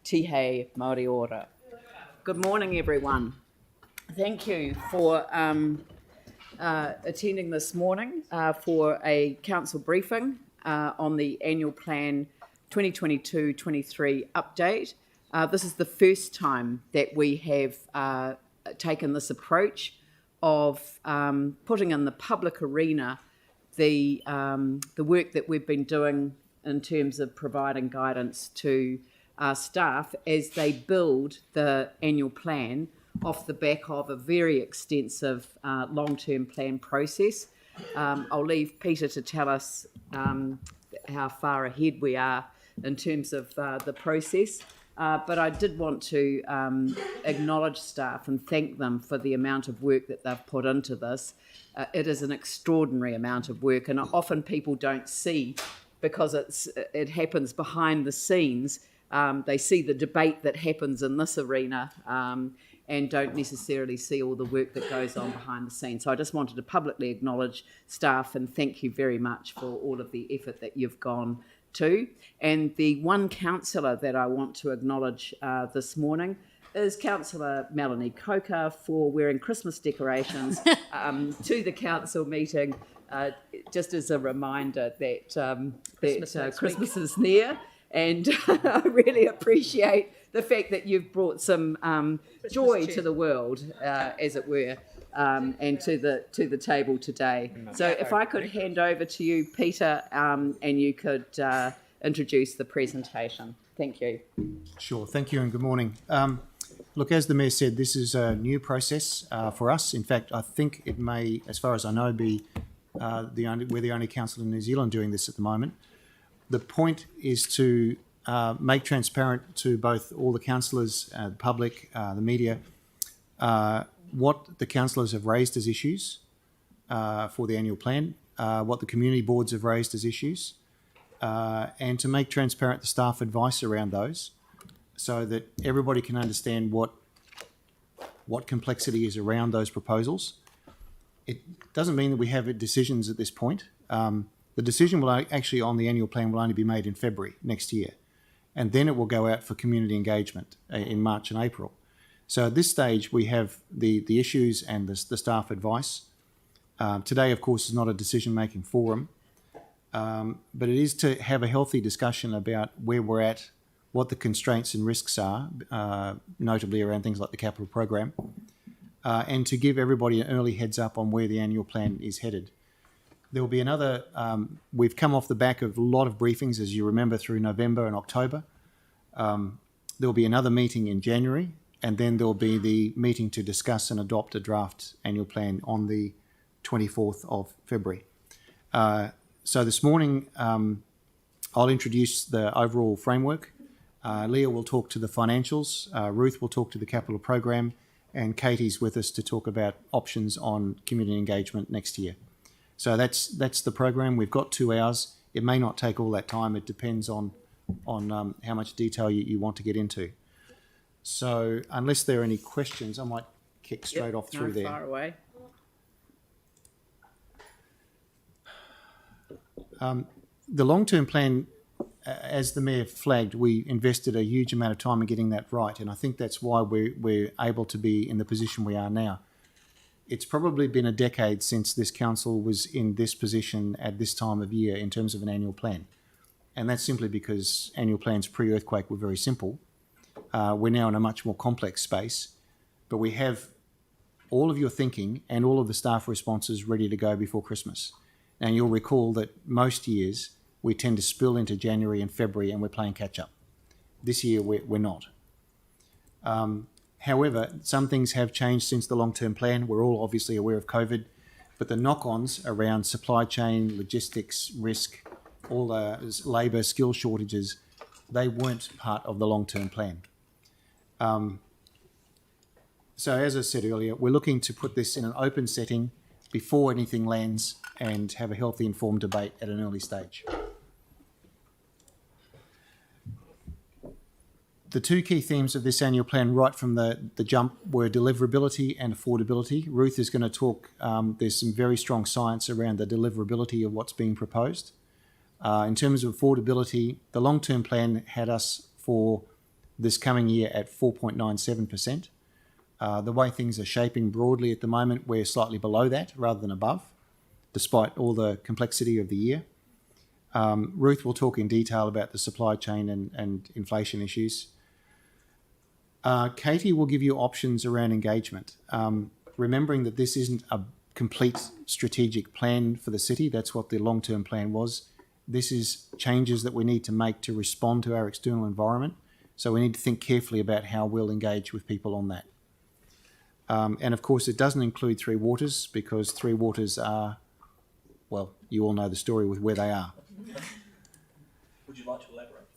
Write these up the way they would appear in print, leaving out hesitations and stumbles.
Tihei Māori ora. Good morning, everyone. Thank you for attending this morning for a council briefing on the annual plan 2022-23 update. This is the first time that we have taken this approach of putting in the public arena the work that we've been doing in terms of providing guidance to our staff as they build the annual plan off the back of a very extensive long-term plan process. I'll leave Peter to tell us how far ahead we are in terms of the process, but I did want to acknowledge staff and thank them for the amount of work that they've put into this. It is an extraordinary amount of work, and often people don't see, because it happens behind the scenes. They see the debate that happens in this arena and don't necessarily see all the work that goes on behind the scenes. So I just wanted to publicly acknowledge staff and thank you very much for all of the effort that you've gone to. And the one councillor that I want to acknowledge this morning is Councillor Melanie Coker for wearing Christmas decorations to the council meeting, just as a reminder that Christmas is near. And I really appreciate the fact that you've brought some joy to the world, as it were, and to the table today. So if I could hand over to you, Peter, and you could introduce the presentation. Thank you. Sure. Thank you and good morning. Look, as the Mayor said, this is a new process for us. In fact, I think it may, as far as I know, be we're the only council in New Zealand doing this at the moment. The point is to make transparent to both all the councillors, the public, the media, what the councillors have raised as issues for the annual plan, what the community boards have raised as issues, and to make transparent the staff advice around those so that everybody can understand what complexity is around those proposals. It doesn't mean that we have decisions at this point. The decision will actually on the annual plan will only be made in February next year, and then it will go out for community engagement in March and April. So at this stage, we have the issues and the staff advice. Today, of course, is not a decision-making forum, but it is to have a healthy discussion about where we're at, what the constraints and risks are, notably around things like the capital program, and to give everybody an early heads up on where the annual plan is headed. There will be another, we've come off the back of a lot of briefings, as you remember, through November and October. There will be another meeting in January, and then there will be the meeting to discuss and adopt a draft annual plan on the 24th of February. So this morning, I'll introduce the overall framework. Leah will talk to the financials, Ruth will talk to the capital program, and Katie's with us to talk about options on community engagement next year. So that's the program. We've got 2 hours. It may not take all that time. It depends on how much detail you want to get into. So unless there are any questions, I might kick straight off through there. Far away. The long-term plan, as the Mayor flagged, we invested a huge amount of time in getting that right, and I think that's why we're able to be in the position we are now. It's probably been a decade since this council was in this position at this time of year in terms of an annual plan. And that's simply because annual plans pre-earthquake were very simple. We're now in a much more complex space, but we have all of your thinking and all of the staff responses ready to go before Christmas. And you'll recall that most years we tend to spill into January and February and we're playing catch up. This year we're not. However, some things have changed since the long-term plan. We're all obviously aware of COVID, but the knock-ons around supply chain, logistics, risk, all the labour, skill shortages, they weren't part of the long-term plan. So as I said earlier, we're looking to put this in an open setting before anything lands and have a healthy, informed debate at an early stage. The 2 key themes of this annual plan right from the jump were deliverability and affordability. Ruth is going to talk, there's some very strong science around the deliverability of what's being proposed. In terms of affordability, the long-term plan had us for this coming year at 4.97%. The way things are shaping broadly at the moment, we're slightly below that rather than above, despite all the complexity of the year. Ruth will talk in detail about the supply chain and inflation issues. Katie will give you options around engagement, remembering that this isn't a complete strategic plan for the city. That's what the long-term plan was. This is changes that we need to make to respond to our external environment. So we need to think carefully about how we'll engage with people on that. And of course, it doesn't include Three Waters, because Three Waters are, well, you all know the story with where they are. Would you like to elaborate?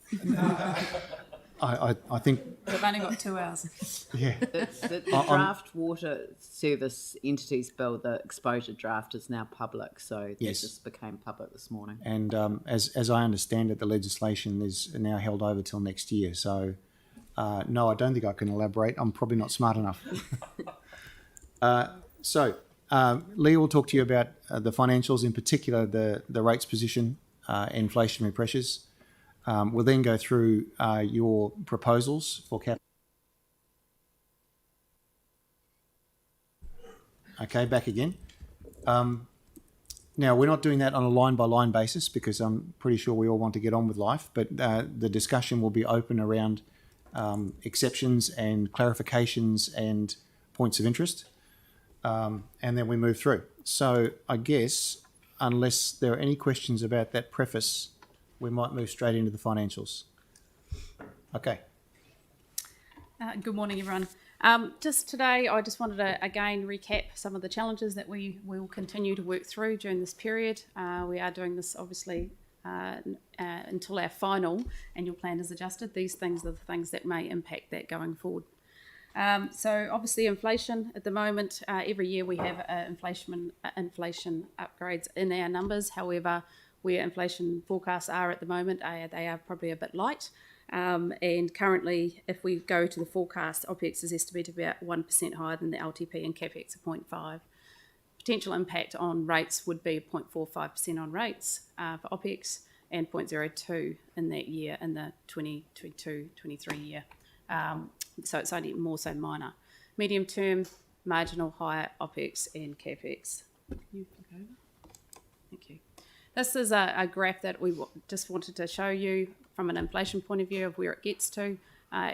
I think, We've only got 2 hours. yeah. The draft water service entities bill, the exposure draft, is now public, so that Yes. just became public this morning. And as I understand it, the legislation is now held over till next year. So, no, I don't think I can elaborate. I'm probably not smart enough. Leah will talk to you about the financials, in particular the rates position, inflationary pressures. We'll then go through your proposals for cap. Okay, back again. Now, we're not doing that on a line-by-line basis because I'm pretty sure we all want to get on with life, but the discussion will be open around exceptions and clarifications and points of interest, and then we move through. So I guess, unless there are any questions about that preface, we might move straight into the financials. Okay. Good morning, everyone. Just today, I just wanted to again recap some of the challenges that we will continue to work through during this period. We are doing this obviously until our final annual plan is adjusted. These things are the things that may impact that going forward. So obviously inflation at the moment, every year we have inflation upgrades in our numbers. However, where inflation forecasts are at the moment, they are probably a bit light. And currently, if we go to the forecast, OPEX is estimated to be about 1% higher than the LTP and CapEx of 0.5. Potential impact on rates would be 0.45% on rates for OPEX and 0.02 in that year, in the 2022-23 year. So it's only more so minor. Medium term, marginal higher OPEX and CapEx. You flip over. Thank you. This is a graph that we just wanted to show you from an inflation point of view of where it gets to.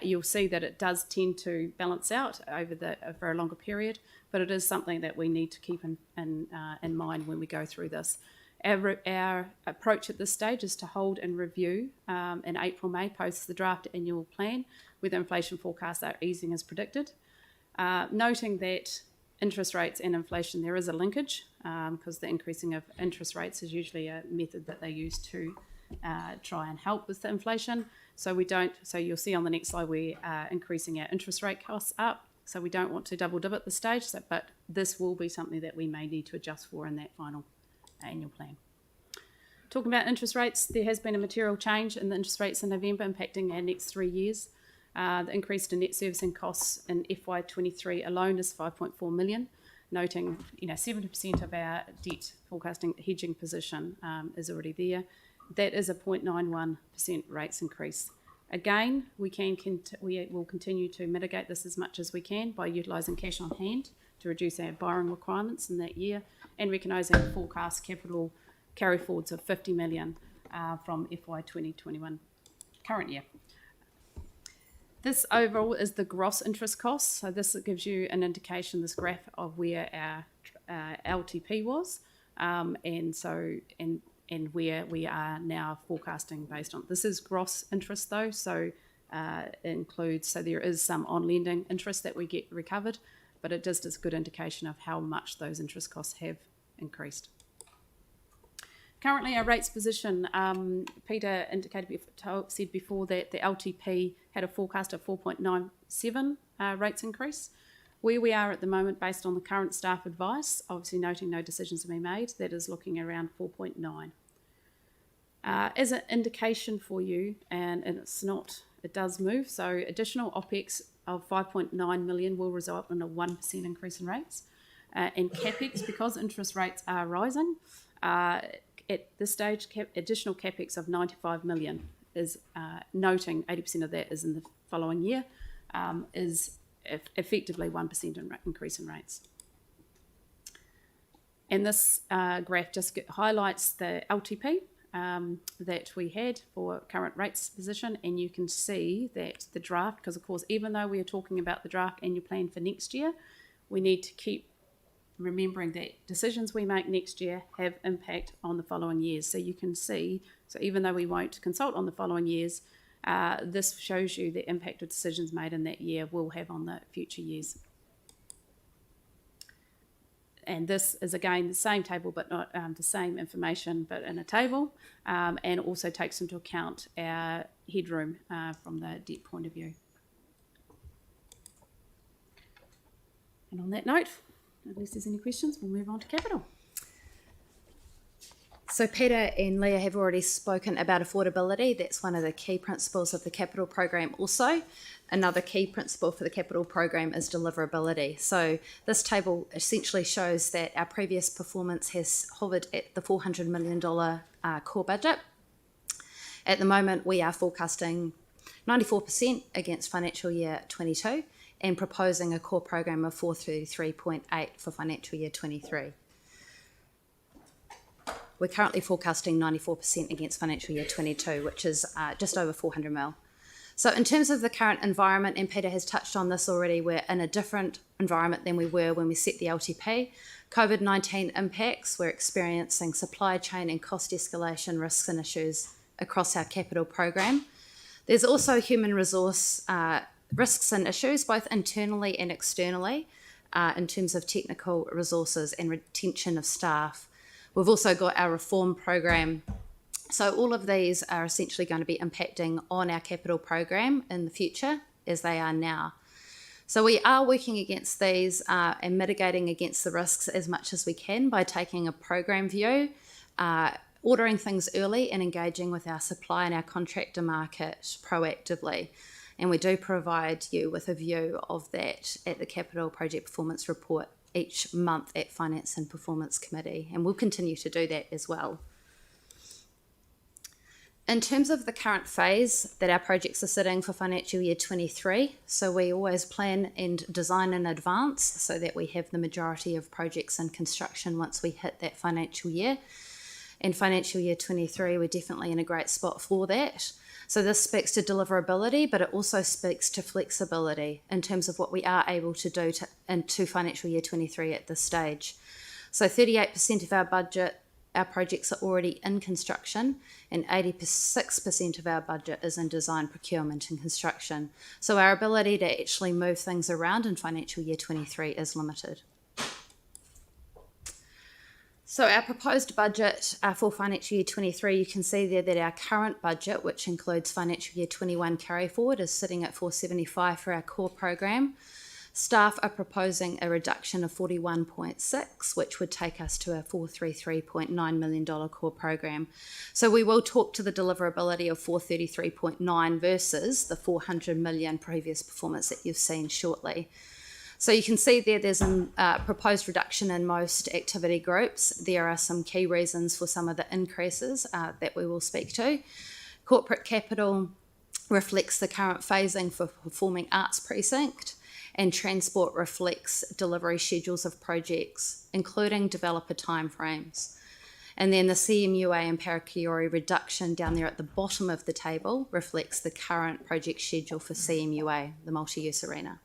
You'll see that it does tend to balance out over a longer period, but it is something that we need to keep in mind when we go through this. Our approach at this stage is to hold and review in April, May, post the draft annual plan, whether inflation forecasts are easing as predicted. Noting that interest rates and inflation, there is a linkage because the increasing of interest rates is usually a method that they use to try and help with the inflation. So you'll see on the next slide we are increasing our interest rate costs up. So we don't want to double dip at this stage, but this will be something that we may need to adjust for in that final annual plan. Talking about interest rates, there has been a material change in the interest rates in November impacting our next 3 years. The increase in net servicing costs in FY23 alone is 5.4 million, noting 70% of our debt forecasting hedging position is already there. That is a 0.91% rates increase. Again, we will continue to mitigate this as much as we can by utilising cash on hand to reduce our borrowing requirements in that year and recognising forecast capital carry forwards of 50 million from FY 2021 current year. This overall is the gross interest costs. So this gives you an indication, this graph, of where our LTP was and where we are now forecasting based on. This is gross interest though, so it includes, so there is some on lending interest that we get recovered, but it just is a good indication of how much those interest costs have increased. Currently, our rates position, Peter said before that the LTP had a forecast of 4.97 rates increase. Where we are at the moment, based on the current staff advice, obviously noting no decisions have been made, that is looking around 4.9. As an indication for you, and it's not, it does move, so additional OPEX of 5.9 million will result in a 1% increase in rates. And CapEx, because interest rates are rising, at this stage, additional CapEx of 95 million is noting 80% of that is in the following year is effectively 1% increase in rates. And this graph just highlights the LTP that we had for current rates position, and you can see that the draft, because of course even though we are talking about the draft annual plan for next year, we need to keep remembering that decisions we make next year have impact on the following years. So you can see, so even though we won't consult on the following years, this shows you the impact of decisions made in that year will have on the future years. And this is again the same table, but not the same information, but in a table, and also takes into account our headroom from the debt point of view. And on that note, unless there's any questions, we'll move on to capital. So Peter and Leah have already spoken about affordability. That's one of the key principles of the capital program also. Another key principle for the capital program is deliverability. So this table essentially shows that our previous performance has hovered at the $400 million core budget. At the moment, we are forecasting 94% against financial year 22 and proposing a core program of 433.8 for financial year 23. We're currently forecasting 94% against financial year 22, which is just over 400 mil. So in terms of the current environment, and Peter has touched on this already, we're in a different environment than we were when we set the LTP. COVID-19 impacts, we're experiencing supply chain and cost escalation risks and issues across our capital program. There's also human resource risks and issues, both internally and externally, in terms of technical resources and retention of staff. We've also got our reform program. So all of these are essentially going to be impacting on our capital program in the future as they are now. So we are working against these and mitigating against the risks as much as we can by taking a program view, ordering things early and engaging with our supply and our contractor market proactively. And we do provide you with a view of that at the Capital Project Performance Report each month at Finance and Performance Committee, and we'll continue to do that as well. In terms of the current phase that our projects are sitting for financial year 23, so we always plan and design in advance so that we have the majority of projects in construction once we hit that financial year. In financial year 23, we're definitely in a great spot for that. So this speaks to deliverability, but it also speaks to flexibility in terms of what we are able to do into financial year 23 at this stage. So 38% of our budget, our projects are already in construction, and 86% of our budget is in design, procurement and construction. So our ability to actually move things around in financial year 23 is limited. So our proposed budget for financial year 23, you can see there that our current budget, which includes financial year 21 carry forward, is sitting at 475 for our core program. Staff are proposing a reduction of 41.6, which would take us to a $433.9 million core program. So we will talk to the deliverability of 433.9 versus the 400 million previous performance that you've seen shortly. So you can see there's a proposed reduction in most activity groups. There are some key reasons for some of the increases that we will speak to. Corporate capital reflects the current phasing for Performing Arts Precinct, and transport reflects delivery schedules of projects, including developer timeframes. And then the CMUA and Parakiori reduction down there at the bottom of the table reflects the current project schedule for CMUA, the multi-use arena.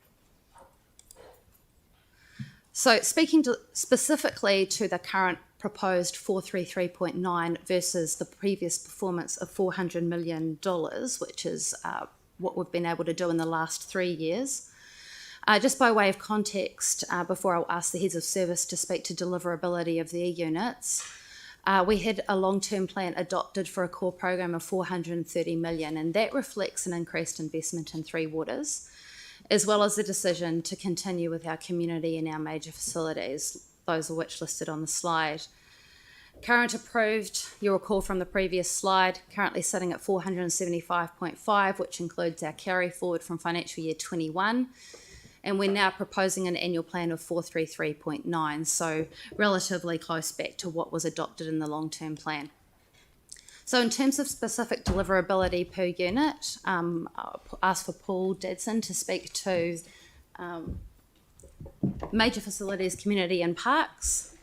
So speaking specifically to the current proposed 433.9 versus the previous performance of $400 million, which is what we've been able to do in the last 3 years. Just by way of context, before I'll ask the heads of service to speak to deliverability of their units, we had a long-term plan adopted for a core program of 430 million, and that reflects an increased investment in Three Waters, as well as the decision to continue with our community and our major facilities, those of which listed on the slide. Current approved, you'll recall from the previous slide, currently sitting at 475.5, which includes our carry forward from financial year 21. And we're now proposing an annual plan of 433.9, so relatively close back to what was adopted in the long-term plan. So in terms of specific deliverability per unit, I'll ask for Paul Dadson to speak to major facilities, community and parks.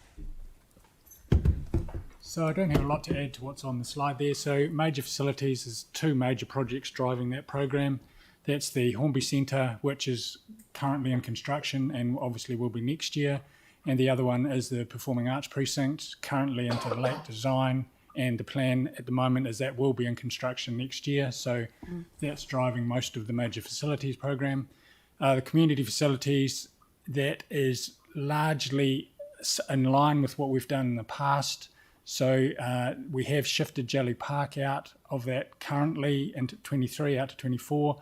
So I don't have a lot to add to what's on the slide there. So major facilities is two major projects driving that program. That's the Hornby Centre, which is currently in construction and obviously will be next year. And the other one is the Performing Arts Precinct, currently into late design. And the plan at the moment is that will be in construction next year. So that's driving most of the major facilities program. The community facilities, that is largely in line with what we've done in the past. So we have shifted Jelly Park out of that currently into 23 out to 24.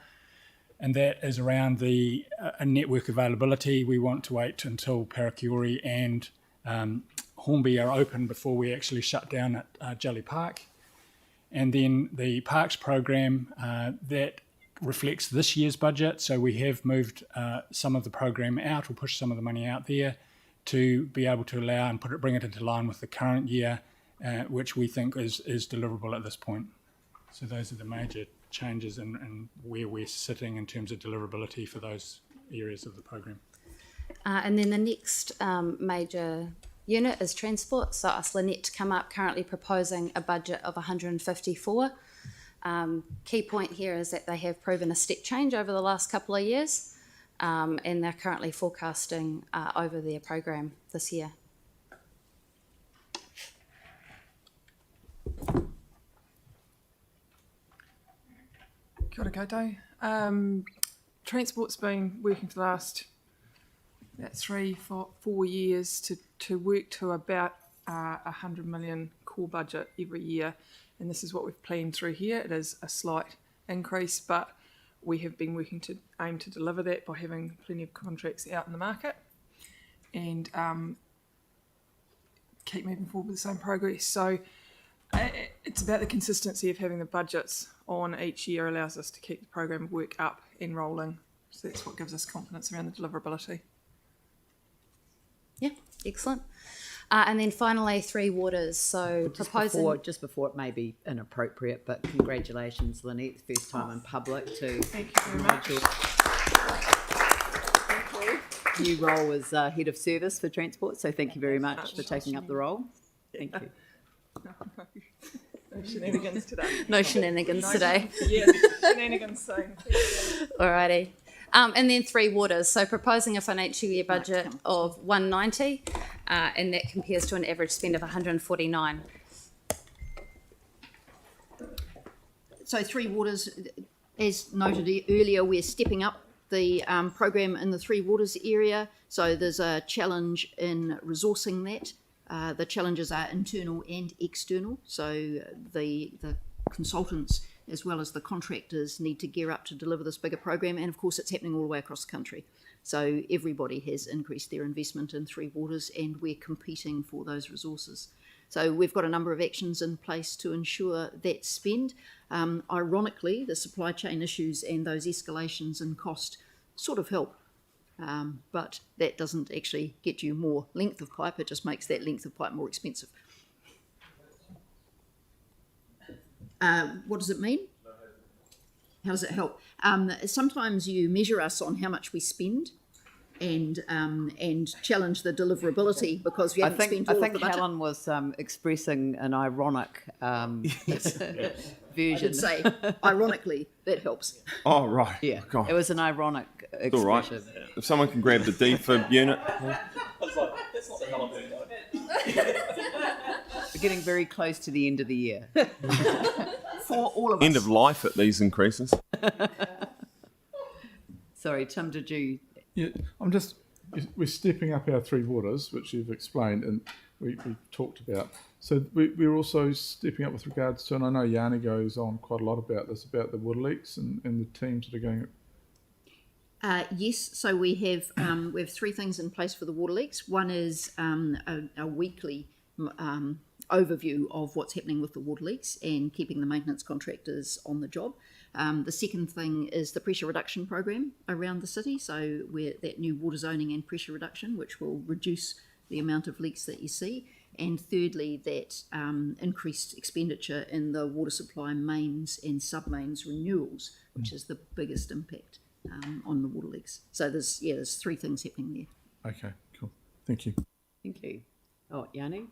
And that is around the network availability. We want to wait until Parakiori and Hornby are open before we actually shut down at Jelly Park. And then the parks program, that reflects this year's budget. So we have moved some of the program out, or pushed some of the money out there to be able to allow and bring it into line with the current year, which we think is deliverable at this point. So those are the major changes in where we're sitting in terms of deliverability for those areas of the program. And then the next major unit is transport. So ask Lynette to come up, currently proposing a budget of 154. Key point here is that they have proven a step change over the last couple of years, and they're currently forecasting over their program this year. Kia ora koutou. Transport's been working for the last about 4 years to work to about 100 million core budget every year, and this is what we've planned through here. It is a slight increase, but we have been working to aim to deliver that by having plenty of contracts out in the market and keep moving forward with the same progress. So it's about the consistency of having the budgets on each year allows us to keep the program of work up and rolling. So that's what gives us confidence around the deliverability. Yeah, excellent. And then finally, Three Waters. So proposing... Just before it may be inappropriate, but congratulations, Lynette, first time in public to Thank you very much. Thank you. New role as Head of Service for Transport, so thank you very much for taking up the role. Thank you. No shenanigans today. No shenanigans today. Yeah, shenanigans soon. Alrighty. And then Three Waters, so proposing a financial year budget of 190, and that compares to an average spend of 149. So Three Waters, as noted earlier, we're stepping up the program in the Three Waters area. So there's a challenge in resourcing that. The challenges are internal and external. So the consultants as well as the contractors need to gear up to deliver this bigger program. And of course, it's happening all the way across the country. So everybody has increased their investment in Three Waters, and we're competing for those resources. So we've got a number of actions in place to ensure that spend. Ironically, the supply chain issues and those escalations in cost sort of help. But that doesn't actually get you more length of pipe, it just makes that length of pipe more expensive. What does it mean? How does it help? Sometimes you measure us on how much we spend and challenge the deliverability because we haven't spent all of the budget. I think Helen was expressing an ironic version. I did say, ironically, that helps. Oh, right. Yeah, God. it was an ironic expression. All right. If someone can grab the D for unit. I was like, that's not the hell I'm doing, We're getting very close to the end of the year. For all of us. End of life at these increases. Sorry, Tim, did you... Yeah, we're stepping up our Three Waters, which you've explained and we talked about. So we're also stepping up with regards to, and I know Yanni goes on quite a lot about this, about the water leaks and the teams that are going. Yes, so we have 3 things in place for the water leaks. One is a weekly overview of what's happening with the water leaks and keeping the maintenance contractors on the job. The second thing is the pressure reduction program around the city. So we're that new water zoning and pressure reduction, which will reduce the amount of leaks that you see. And thirdly, that increased expenditure in the water supply mains and sub-mains renewals, which is the biggest impact on the water leaks. So there's three things happening there. Okay, cool. Thank you. Thank you. Oh, Yanni?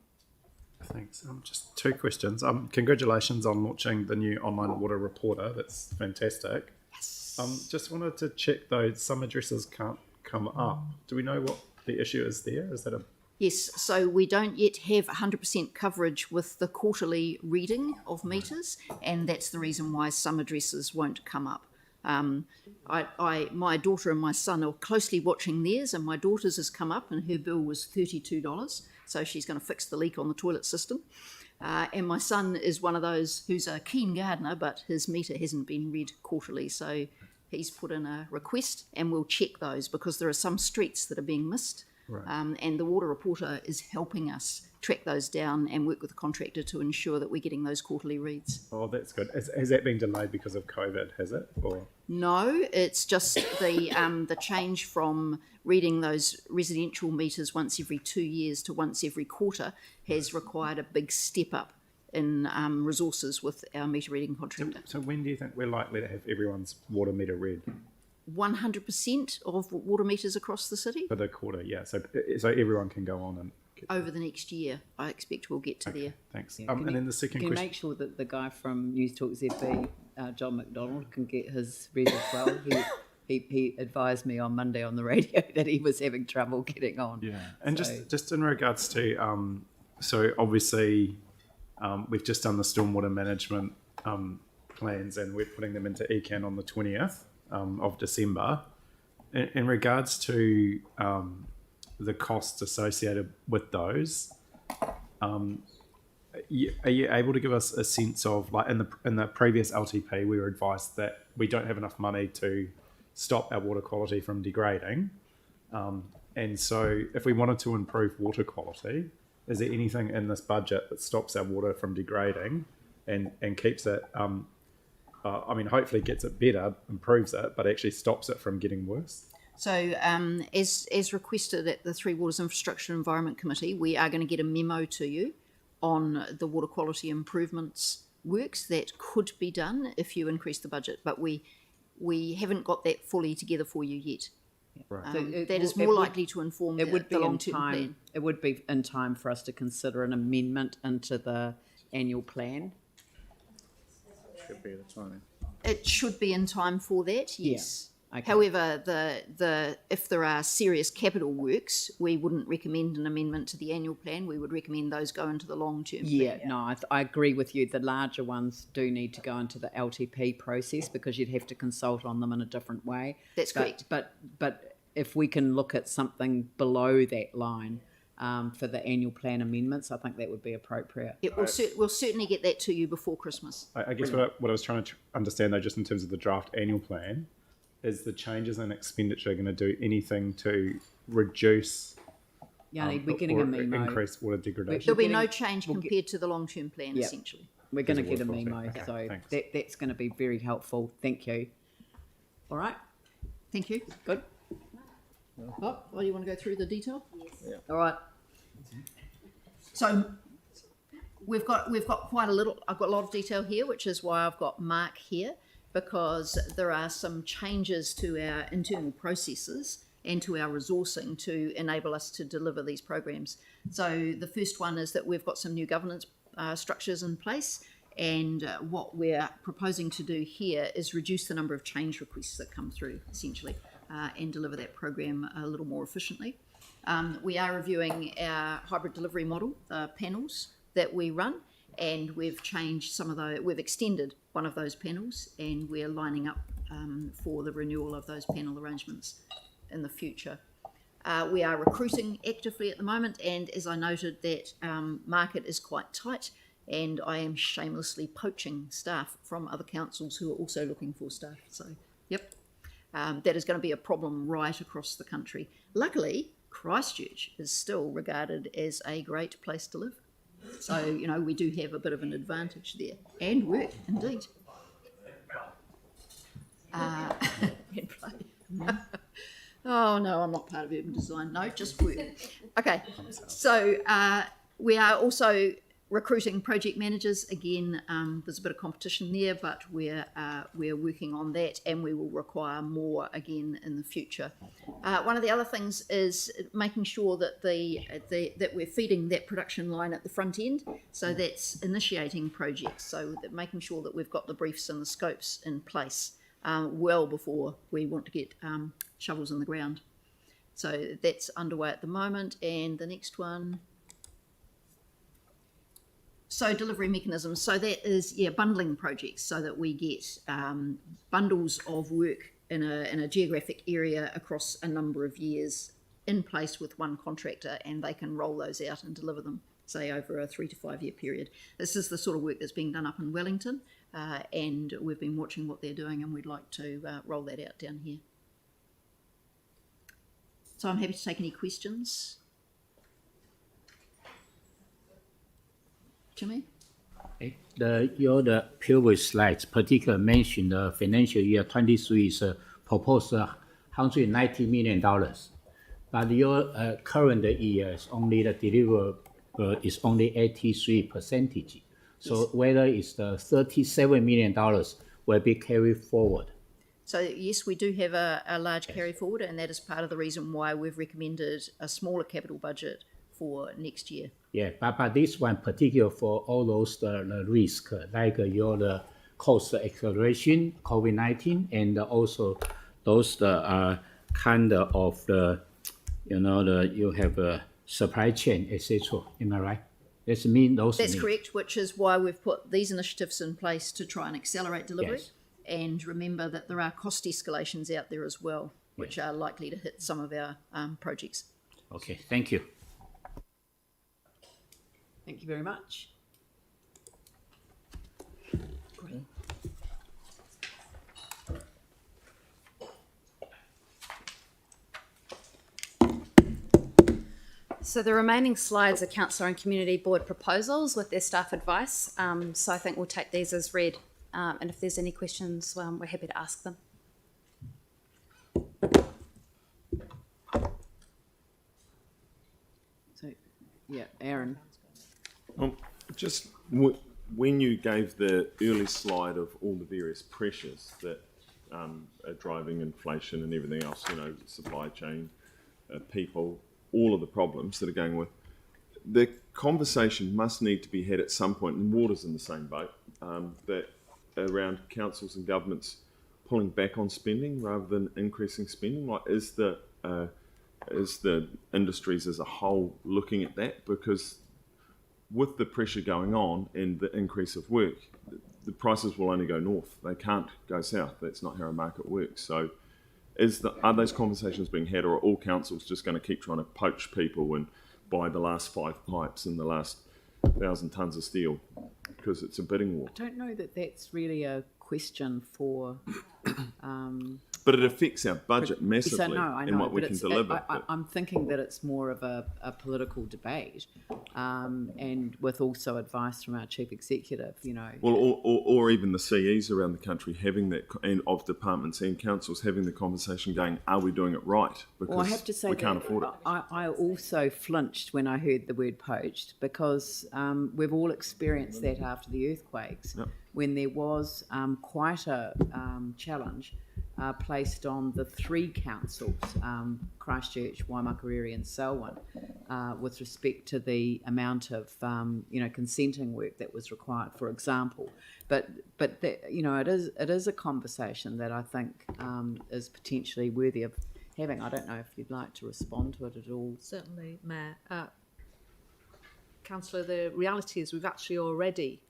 Thanks. Just two questions. Congratulations on launching the new online water reporter. That's fantastic. Yes. Just wanted to check though, some addresses can't come up. Do we know what the issue is there? Is that a Yes, so we don't yet have 100% coverage with the quarterly reading of meters, and that's the reason why some addresses won't come up. My daughter and my son are closely watching theirs, and my daughter's has come up, and her bill was $32, so she's going to fix the leak on the toilet system. And my son is one of those who's a keen gardener, but his meter hasn't been read quarterly, so he's put in a request, and we'll check those because there are some streets that are being missed. Right. And the water reporter is helping us track those down and work with the contractor to ensure that we're getting those quarterly reads. Oh, that's good. Has that been delayed because of COVID, has it? Or no, it's just the change from reading those residential meters once every 2 years to once every quarter has required a big step up in resources with our meter reading contractor. So when do you think we're likely to have everyone's water meter read? 100% of water meters across the city. For the quarter, yeah. So everyone can go on and over the next year, I expect we'll get to there. Thanks. Yeah, And then the second question. Can you make sure that the guy from News Talk ZB, John McDonald, can get his read as well? He advised me on Monday on the radio that he was having trouble getting on. Yeah, and just in regards to, so obviously we've just done the stormwater management plans and we're putting them into ECAN on the 20th of December. In regards to the costs associated with those, are you able to give us a sense of, like in the previous LTP, we were advised that we don't have enough money to stop our water quality from degrading. And so if we wanted to improve water quality, is there anything in this budget that stops our water from degrading and keeps it, hopefully gets it better, improves it, but actually stops it from getting worse? So as requested at the Three Waters Infrastructure and Environment Committee, we are going to get a memo to you on the water quality improvements works that could be done if you increase the budget, but we haven't got that fully together for you yet. Right. That is more likely to inform the long-term plan. It would be in time for us to consider an amendment into the annual plan. Should be the time. It should be in time for that, yes. Yeah. Okay. However, if there are serious capital works, we wouldn't recommend an amendment to the annual plan. We would recommend those go into the long-term plan. Yeah, no, I agree with you. The larger ones do need to go into the LTP process because you'd have to consult on them in a different way. That's correct. But if we can look at something below that line for the annual plan amendments, I think that would be appropriate. We'll certainly get that to you before Christmas. I guess what I was trying to understand though, just in terms of the draft annual plan, is the changes in expenditure going to do anything to reduce We're getting a memo. Increase water degradation? There'll be no change compared to the long-term plan, essentially. We're going to get a memo, Okay, so thanks. that's going to be very helpful. Thank you. All right, Thank you. good. Oh, you want to go through the detail? Yes. Yeah. All right. So we've got quite a little. I've got a lot of detail here, which is why I've got Mark here, because there are some changes to our internal processes and to our resourcing to enable us to deliver these programs. So the first one is that we've got some new governance structures in place, and what we're proposing to do here is reduce the number of change requests that come through, essentially, and deliver that program a little more efficiently. We are reviewing our hybrid delivery model, panels that we run, and we've changed some of those. We've extended one of those panels, and we're lining up for the renewal of those panel arrangements in the future. We are recruiting actively at the moment, and as I noted, that market is quite tight, and I am shamelessly poaching staff from other councils who are also looking for staff. So, yep, that is going to be a problem right across the country. Luckily, Christchurch is still regarded as a great place to live. So, we do have a bit of an advantage there. And work, indeed. And play. Oh, no, I'm not part of urban design. No, just work. Okay, so We are also recruiting project managers. Again, there's a bit of competition there, but we're working on that, and we will require more again in the future. One of the other things is making sure that that we're feeding that production line at the front end. So that's initiating projects. So that making sure that we've got the briefs and the scopes in place well before we want to get shovels in the ground. So that's underway at the moment. And the next one. So delivery mechanisms. So that is bundling projects so that we get bundles of work in a geographic area across a number of years in place with one contractor, and they can roll those out and deliver them, say, over a 3 to 5 year period. This is the sort of work that's being done up in Wellington, and we've been watching what they're doing, and we'd like to roll that out down here. So I'm happy to take any questions. Jimmy? Your previous slides particularly mentioned the financial year 23 is proposed $190 million, but your current year is only the deliverable is only 83%. So Yes. whether it's the $37 million will be carried forward. So yes, we do have a large carry forward, and that is part of the reason why we've recommended a smaller capital budget for next year. Yeah, but this one particular for all those the risk like your cost acceleration, COVID-19, and also those kind of the you have a supply chain, etc. Am I right? That's mean those. That's correct, which is why we've put these initiatives in place to try and accelerate delivery. Yes. And remember that there are cost escalations out there as well, which are likely to hit some of our projects. Okay, thank you. Thank you very much. Great. So the remaining slides are Councillor and Community Board proposals with their staff advice. So I think we'll take these as read. And if there's any questions, we're happy to ask them. So, yeah, Aaron. Just when you gave the early slide of all the various pressures that are driving inflation and everything else, supply chain, people, all of the problems that are going with, the conversation must need to be had at some point, and water's in the same boat, that around councils and governments pulling back on spending rather than increasing spending. Like, is the industries as a whole looking at that? Because with the pressure going on and the increase of work, the prices will only go north. They can't go south. That's not how a market works. So are those conversations being had, or are all councils just going to keep trying to poach people and buy the last 5 pipes and the last 1,000 tonnes of steel because it's a bidding war? I don't know that that's really a question for... But it affects our budget So, massively no, I know, in what we but can it's, deliver. I'm thinking that it's more of a political debate, and with also advice from our chief executive, Well, or even the CEs around the country having that, and of departments and councils having the conversation going, are we doing it right? Because Well, I have to say we can't that afford it. I also flinched when I heard the word poached, because we've all experienced that after the earthquakes, Yep. when there was quite a challenge placed on the 3 councils, Christchurch, Waimakariri and Selwyn, with respect to the amount of consenting work that was required, for example. But that, it is a conversation that I think is potentially worthy of having. I don't know if you'd like to respond to it at all. Certainly, Mayor. Councillor, the reality is we've actually already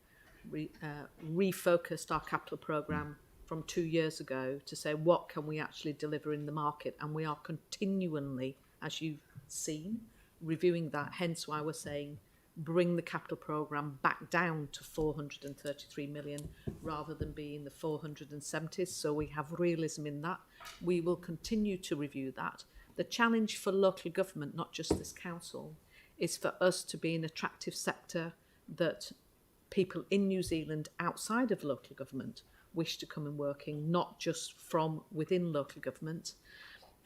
refocused our capital programme from 2 years ago to say what can we actually deliver in the market, and we are continually, as you've seen, reviewing that, hence why we're saying bring the capital programme back down to 433 million rather than be in the 470s, so we have realism in that. We will continue to review that. The challenge for local government, not just this council, is for us to be an attractive sector that people in New Zealand outside of local government wish to come and work in, not just from within local government.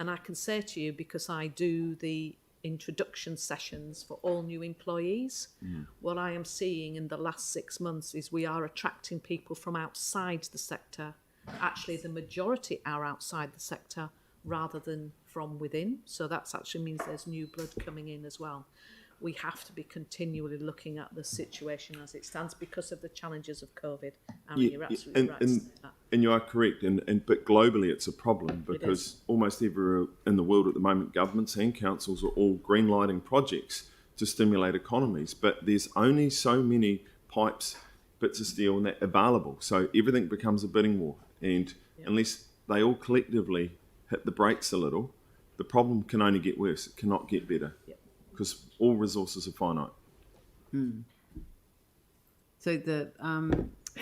And I can say to you, because I do the introduction sessions for all new employees. What I am seeing in the last 6 months is we are attracting people from outside the sector. Actually, the majority are outside the sector rather than from within. So that actually means there's new blood coming in as well. We have to be continually looking at the situation as it stands because of the challenges of COVID. Aaron, you're absolutely right. And you are correct, but globally it's a problem because almost everywhere in the world at the moment, governments and councils are all greenlighting projects to stimulate economies, but there's only so many pipes, bits of steel and that available. So everything becomes a bidding war, and unless they all collectively hit the brakes a little, the problem can only get worse. It cannot get better because all resources are finite. So the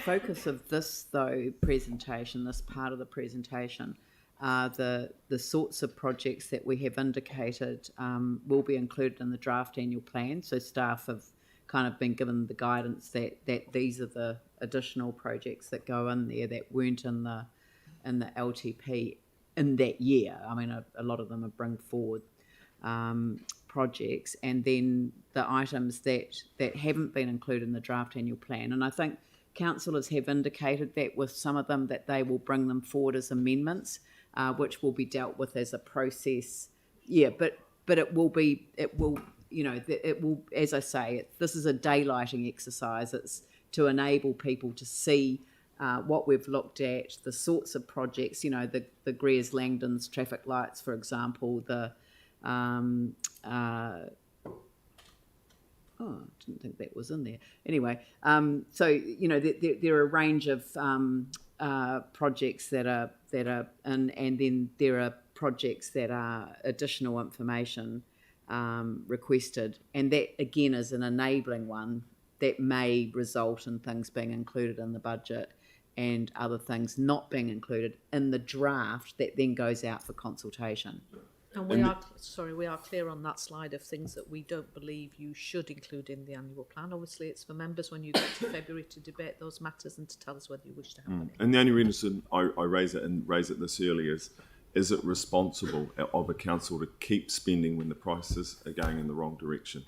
focus of this, though, presentation, this part of the presentation, are the sorts of projects that we have indicated will be included in the draft annual plan. So staff have kind of been given the guidance that these are the additional projects that go in there that weren't in the LTP in that year. I mean, a lot of them are bring forward projects, and then the items that haven't been included in the draft annual plan. And I think councillors have indicated that with some of them that they will bring them forward as amendments, which will be dealt with as a process. Yeah, but it will, as I say, this is a daylighting exercise. It's to enable people to see what we've looked at, the sorts of projects, the Greers Langdon's traffic lights, for example, I didn't think that was in there. Anyway, so there are a range of projects that are in, and then there are projects that are additional information requested, and that again is an enabling one that may result in things being included in the budget and other things not being included in the draft that then goes out for consultation. And we are clear on that slide of things that we don't believe you should include in the annual plan. Obviously, it's for members when you get to February to debate those matters and to tell us whether you wish to have any. And the only reason I raise it this early is it responsible of a council to keep spending when the prices are going in the wrong direction?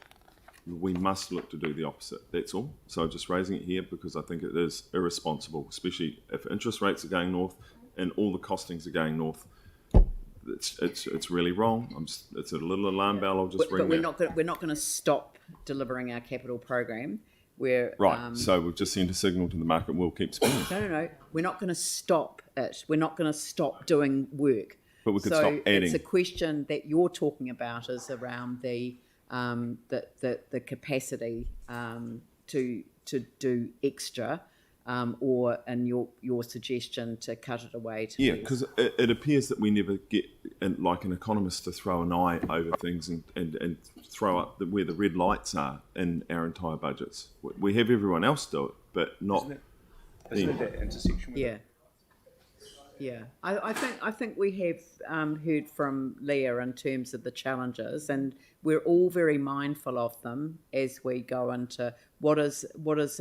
We must look to do the opposite. That's all. So I'm just raising it here because I think it is irresponsible, especially if interest rates are going north and all the costings are going north. It's really wrong. It's a little alarm bell. I'll just ring. But we're not going to stop delivering our capital program. So we've just sent a signal to the market. We'll keep spending. No. We're not going to stop it. We're not going to stop doing work. But we could stop adding. It's a question that you're talking about is around the capacity to do extra. Or in your suggestion to cut it away to because it appears that we never get like an economist to throw an eye over things and throw up where the red lights are in our entire budgets. We have everyone else do it, but not. Isn't it that intersection? Yeah. I think we have heard from Leah in terms of the challenges, and we're all very mindful of them as we go into what is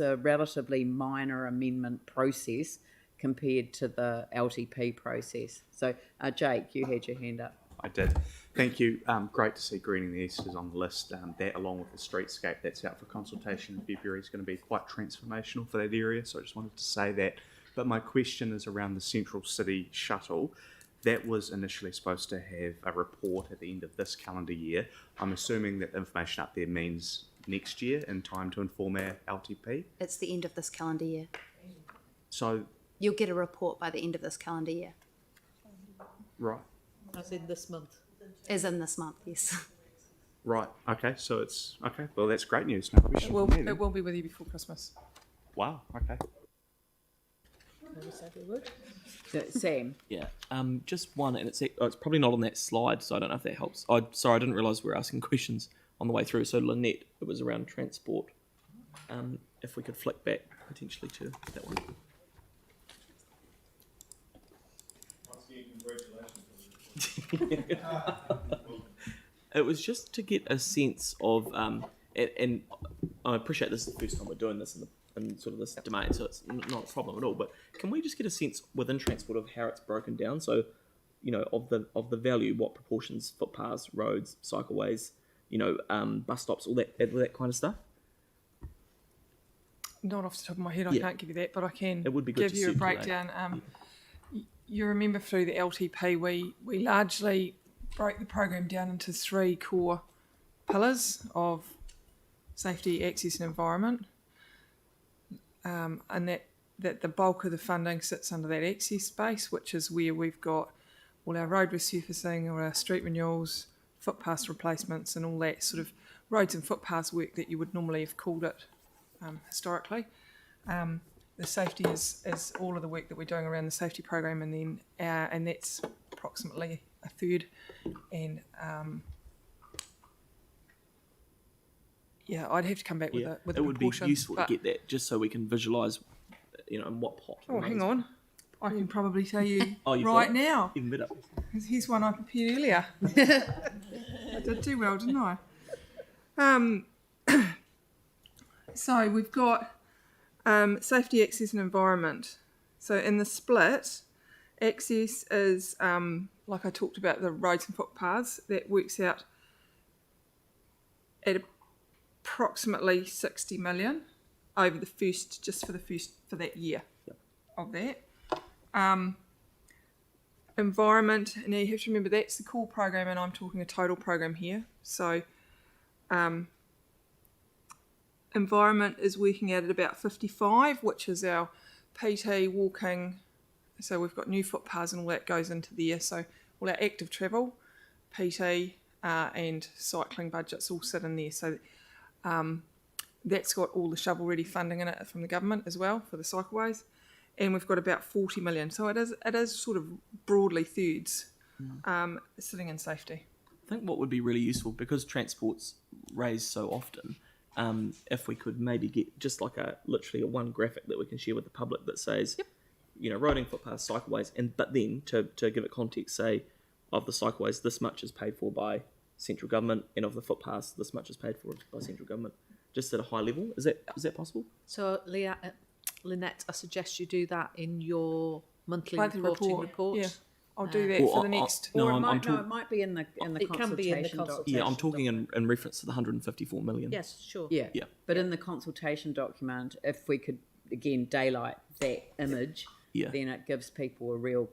a relatively minor amendment process compared to the LTP process. So, Jake, you had your hand up. I did. Thank you. Great to see Greening the East is on the list. That, along with the streetscape that's out for consultation in February, is going to be quite transformational for that area. So I just wanted to say that. But my question is around the Central City Shuttle. That was initially supposed to have a report at the end of this calendar year. I'm assuming that information up there means next year in time to inform our LTP. It's the end of this calendar year. So you'll get a report by the end of this calendar year. Right. As in this month. As in this month, yes. Right. Okay. So it's okay. Well, that's great news. No question. It will be with you before Christmas. Wow. Okay. Sam. Yeah, just one, and it's probably not on that slide, so I don't know if that helps. Sorry, I didn't realise we were asking questions on the way through. So Lynette, it was around transport. If we could flick back potentially to that one. It was just to get a sense of, and I appreciate this is the first time we're doing this in sort of this domain, so it's not a problem at all. But can we just get a sense within transport of how it's broken down? So, of the value, what proportions footpaths, roads, cycleways, bus stops, all that kind of stuff? Not off the top of my head, I Yeah. can't give you that, but I can It would be good give to you a circulate. breakdown. You remember through the LTP, we largely broke the program down into 3 core pillars of safety, access and environment, and that the bulk of the funding sits under that access space, which is where we've got all our road resurfacing, or our street renewals, footpath replacements, and all that sort of roads and footpaths work that you would normally have called it historically. The safety is all of the work that we're doing around the safety program, and then and that's approximately a third. And I'd have to come back with a it would be proportion, useful to but- get that just so we can visualise, in what pot. Oh, hang on. I can probably tell you Oh, you've right got it? now. Even better. Here's one I prepared earlier. I did too well, didn't I? So we've got safety, access and environment. So in the split, access is, like I talked about, the roads and footpaths. That works out at approximately 60 million over for that year of that. Environment, and you have to remember that's the core program, and I'm talking a total program here. So environment is working out at about 55, which is our PT, walking. So we've got new footpaths and all that goes into there. So all our active travel, PT and cycling budgets all sit in there. So that's got all the shovel-ready funding in it from the government as well for the cycleways. And we've got about 40 million. So it is sort of broadly thirds sitting in safety. I think what would be really useful, because transport's raised so often, if we could maybe get just like literally a one graphic that we can share with the public that says, roading, footpaths, cycleways, but then to give it context, say, of the cycleways, this much is paid for by central government, and of the footpaths, this much is paid for by central government, just at a high level. Is that possible? So, Lynette, I suggest you do that in your monthly Monthly reporting report. Yeah, I'll do that Well, for the next. No, Or I'm it might be in the It can be in the consultation document. consultation. Yeah, I'm talking in reference to the 154 million. Yes, sure. Yeah. Yeah. But in the consultation document, if we could again daylight that image, Yeah. then it gives people a real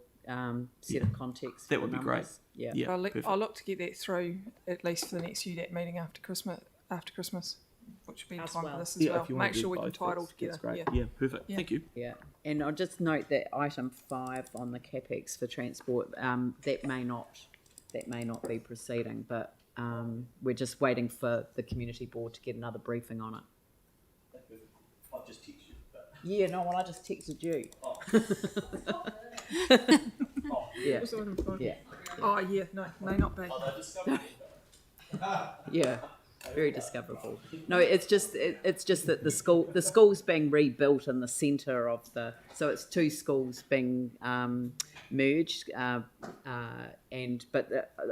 set of context. That for would the be great. numbers. Yeah. Yeah, perfect. I'll look to get that through at least for the next UDAT meeting after Christmas, which will be As time well. for this as Yeah, well. if you want Make to sure do we can both, tie it all that's together. great. Yeah. Yeah, perfect. Yeah. Thank you. Yeah, and I'll just note that item 5 on the capex for transport, that may not be proceeding, but we're just waiting for the community board to get another briefing on it. I've just texted you. Yeah, no, well, I just texted you. Yeah, What's the item for? yeah, Oh, yeah, no, may not be. yeah, very discoverable. No, it's just that the school's being rebuilt in the centre of so it's 2 schools being merged, but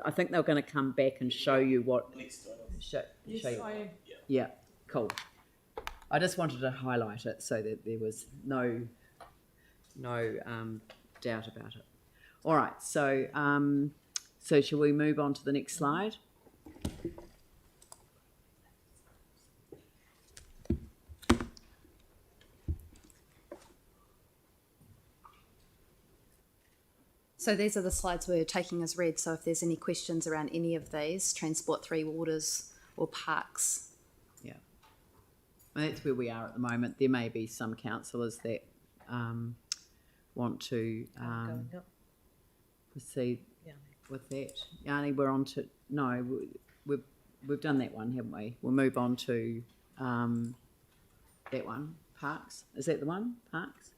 I think they're going to come back and show you what. Show Yes, you. I am. Yeah, cool. I just wanted to highlight it so that there was no doubt about it. All right, so shall we move on to the next slide? So these are the slides we're taking as read. So if there's any questions around any of these, Transport 3 Waters or Parks. Yeah, well, that's where we are at the moment. There may be some councillors that want to Going up. proceed Yeah. with that. Yanni, we're on to we've done that one, haven't we? We'll move on to that one. Parks, is that the one? Parks.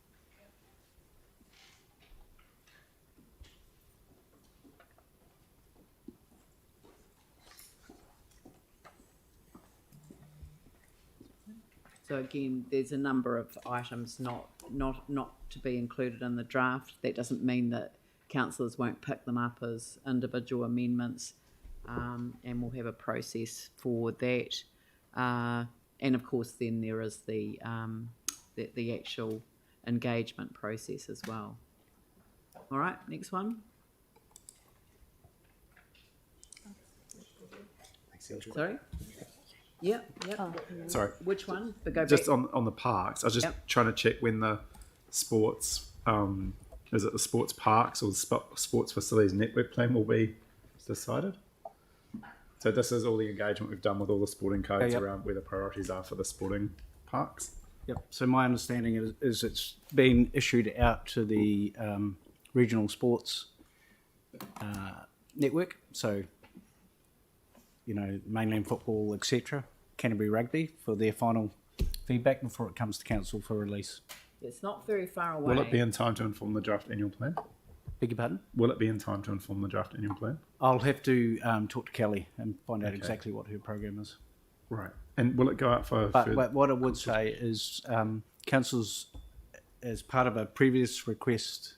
So again, there's a number of items not to be included in the draft. That doesn't mean that councillors won't pick them up as individual amendments, and we'll have a process for that. And of course, then there is the actual engagement process as well. All right, next one. Sorry? Yeah, yeah. Sorry. Which one? But go Just back. on the parks, I was just Yep. trying to check when the sports, is it the sports parks or the sports facilities network plan will be decided? So this is all the engagement we've done with all the sporting codes Yep. around where the priorities are for the sporting parks. Yep. So my understanding is it's been issued out to the regional sports network. So, mainland football, etc., Canterbury Rugby for their final feedback before it comes to council for release. It's not very far away. Will it be in time to inform the draft annual plan? Beg your pardon? Will it be in time to inform the draft annual plan? I'll have to talk to Kelly and find out Okay. exactly what her program is. Right. And will it go out for? But what I would say is councils, as part of a previous request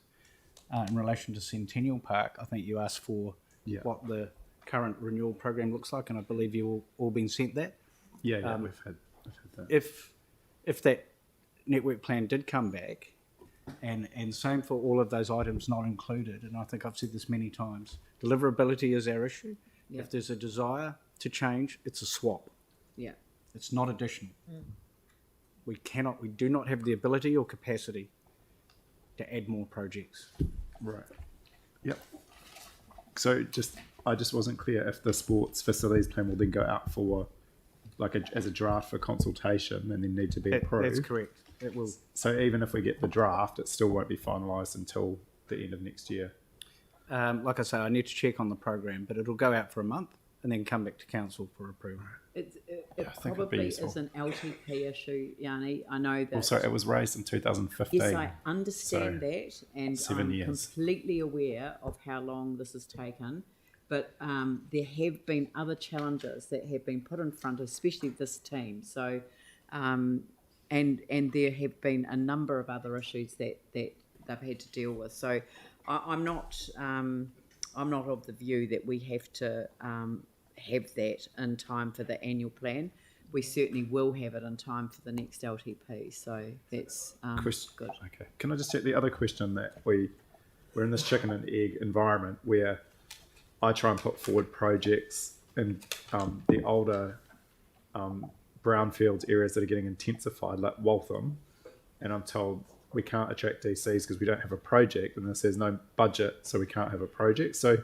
in relation to Centennial Park, I think you asked for what the current renewal program looks like, and I believe you've all been sent that. Yeah, we've had that. If that network plan did come back, and same for all of those items not included, and I think I've said this many times, deliverability is our issue. Yeah. If there's a desire to change, it's a swap. Yeah. It's not additional. We do not have the ability or capacity to add more projects. Right. Yep. So I just wasn't clear if the sports facilities plan will then go out for as a draft for consultation and then need to be approved. That's correct. It will. So even if we get the draft, it still won't be finalised until the end of next year. Like I say, I need to check on the program, but it'll go out for a month and then come back to council for approval. It I think it'd be probably useful. is an LTP issue, Yanni. I know that. Also, it was raised in 2015. Yes, I understand so that, and 7 I'm years. completely aware of how long this has taken. But there have been other challenges that have been put in front, especially this team. So, and there have been a number of other issues that they've had to deal with. So, I'm not of the view that we have to have that in time for the annual plan. We certainly will have it in time for the next LTP. So that's good. Okay. Can I just check the other question that we're in this chicken and egg environment where I try and put forward projects in the older brownfields areas that are getting intensified, like Waltham, and I'm told we can't attract DCs because we don't have a project, and this says no budget, so we can't have a project. So,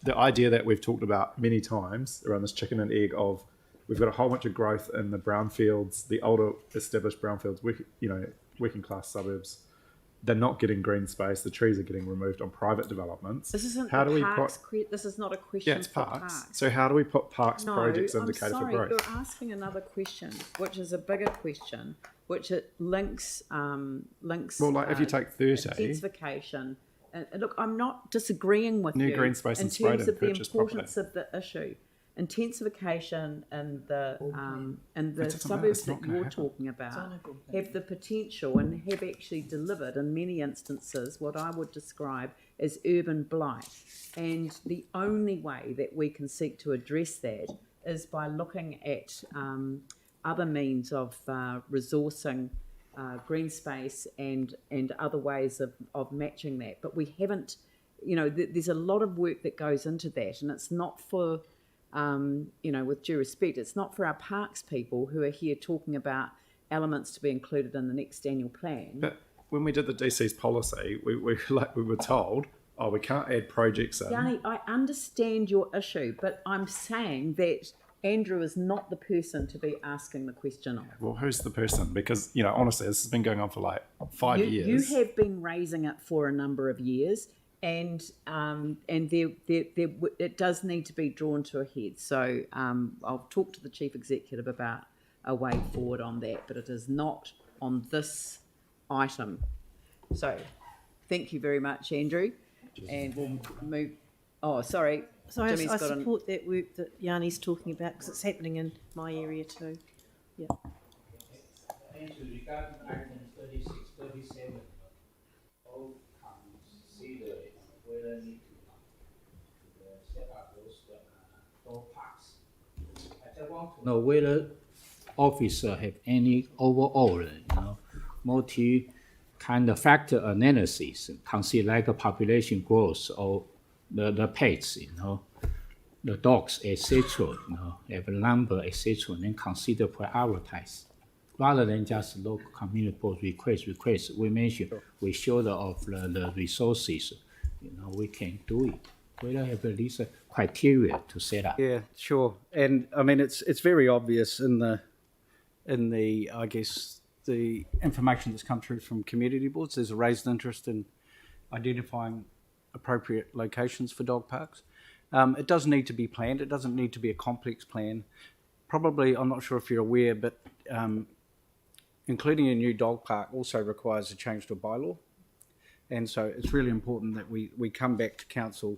the idea that we've talked about many times around this chicken and egg of we've got a whole bunch of growth in the brownfields, the older established brownfields, working class suburbs. They're not getting green space. The trees are getting removed on private developments. This isn't how the do we parks. put? This is not a question Yeah, it's for parks. So how do we put parks No, projects I'm indicated sorry, for growth? you're asking another question, which is a bigger question, which it links. Well, if you take 30, intensification. And look, I'm not disagreeing with New you green space in and sprayed terms and of the purchased importance of the issue. Intensification and the doesn't matter, suburbs it's not that gonna you're happen. talking about have the potential and have actually delivered in many instances what I would describe as urban blight. And the only way that we can seek to address that is by looking at other means of resourcing green space and other ways of matching that. But we haven't, there's a lot of work that goes into that, and it's not for, with due respect, it's not for our parks people who are here talking about elements to be included in the next annual plan. But when we did the DC's policy, we were told, oh, we can't add projects in. Yanni, I understand your issue, but I'm saying that Andrew is not the person to be asking the question of. Well, who's the person? Because, honestly, this has been going on for 5 years. You have been raising it for a number of years, and it does need to be drawn to a head. So I'll talk to the chief executive about a way forward on that, but it is not on this item. So thank you very much, Andrew. And we'll move. Oh, sorry. So Jimmy's I got support that work that Yanni's talking about because it's happening in my area too. Yeah. Regarding item 36, 37, all consider whether need to set up those dog parks. I just want to know whether officer have any overall, multi kind of factor analysis, consider like a population growth or the pets, the dogs, etc., have a number, etc., and then consider prioritize. Rather than just local community board request, we mention, we show the resources, we can do it. We don't have at least a criteria to set up. Yeah, sure. And I mean, it's very obvious in the I guess the information that's come through from community boards. There's a raised interest in identifying appropriate locations for dog parks. It does need to be planned. It doesn't need to be a complex plan. Probably, I'm not sure if you're aware, but including a new dog park also requires a change to a bylaw. And so it's really important that we come back to council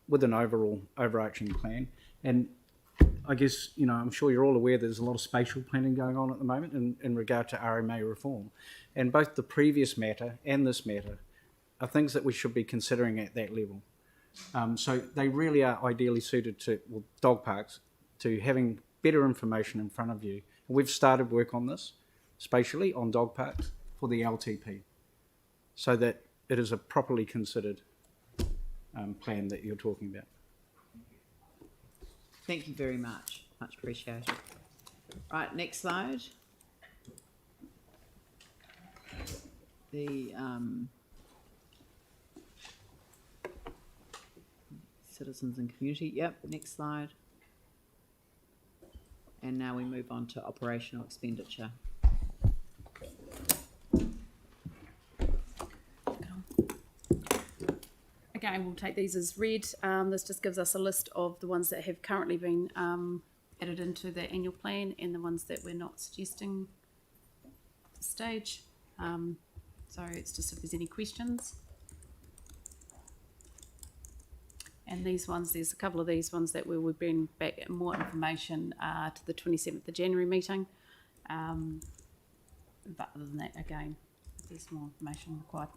with an overarching plan. And I guess, I'm sure you're all aware there's a lot of spatial planning going on at the moment in regard to RMA reform. And both the previous matter and this matter are things that we should be considering at that level. So they really are ideally suited to, dog parks, to having better information in front of you. And we've started work on this, spatially, on dog parks for the LTP, so that it is a properly considered plan that you're talking about. Thank you very much. Much appreciated. Right, next slide. The citizens and community. Yep, next slide. And now we move on to operational expenditure. Again, we'll take these as read. This just gives us a list of the ones that have currently been added into the annual plan and the ones that we're not suggesting at this stage. So it's just if there's any questions. And these ones, there's a couple of these ones that we will bring back more information to the 27th of January meeting. But other than that, again, there's more information required.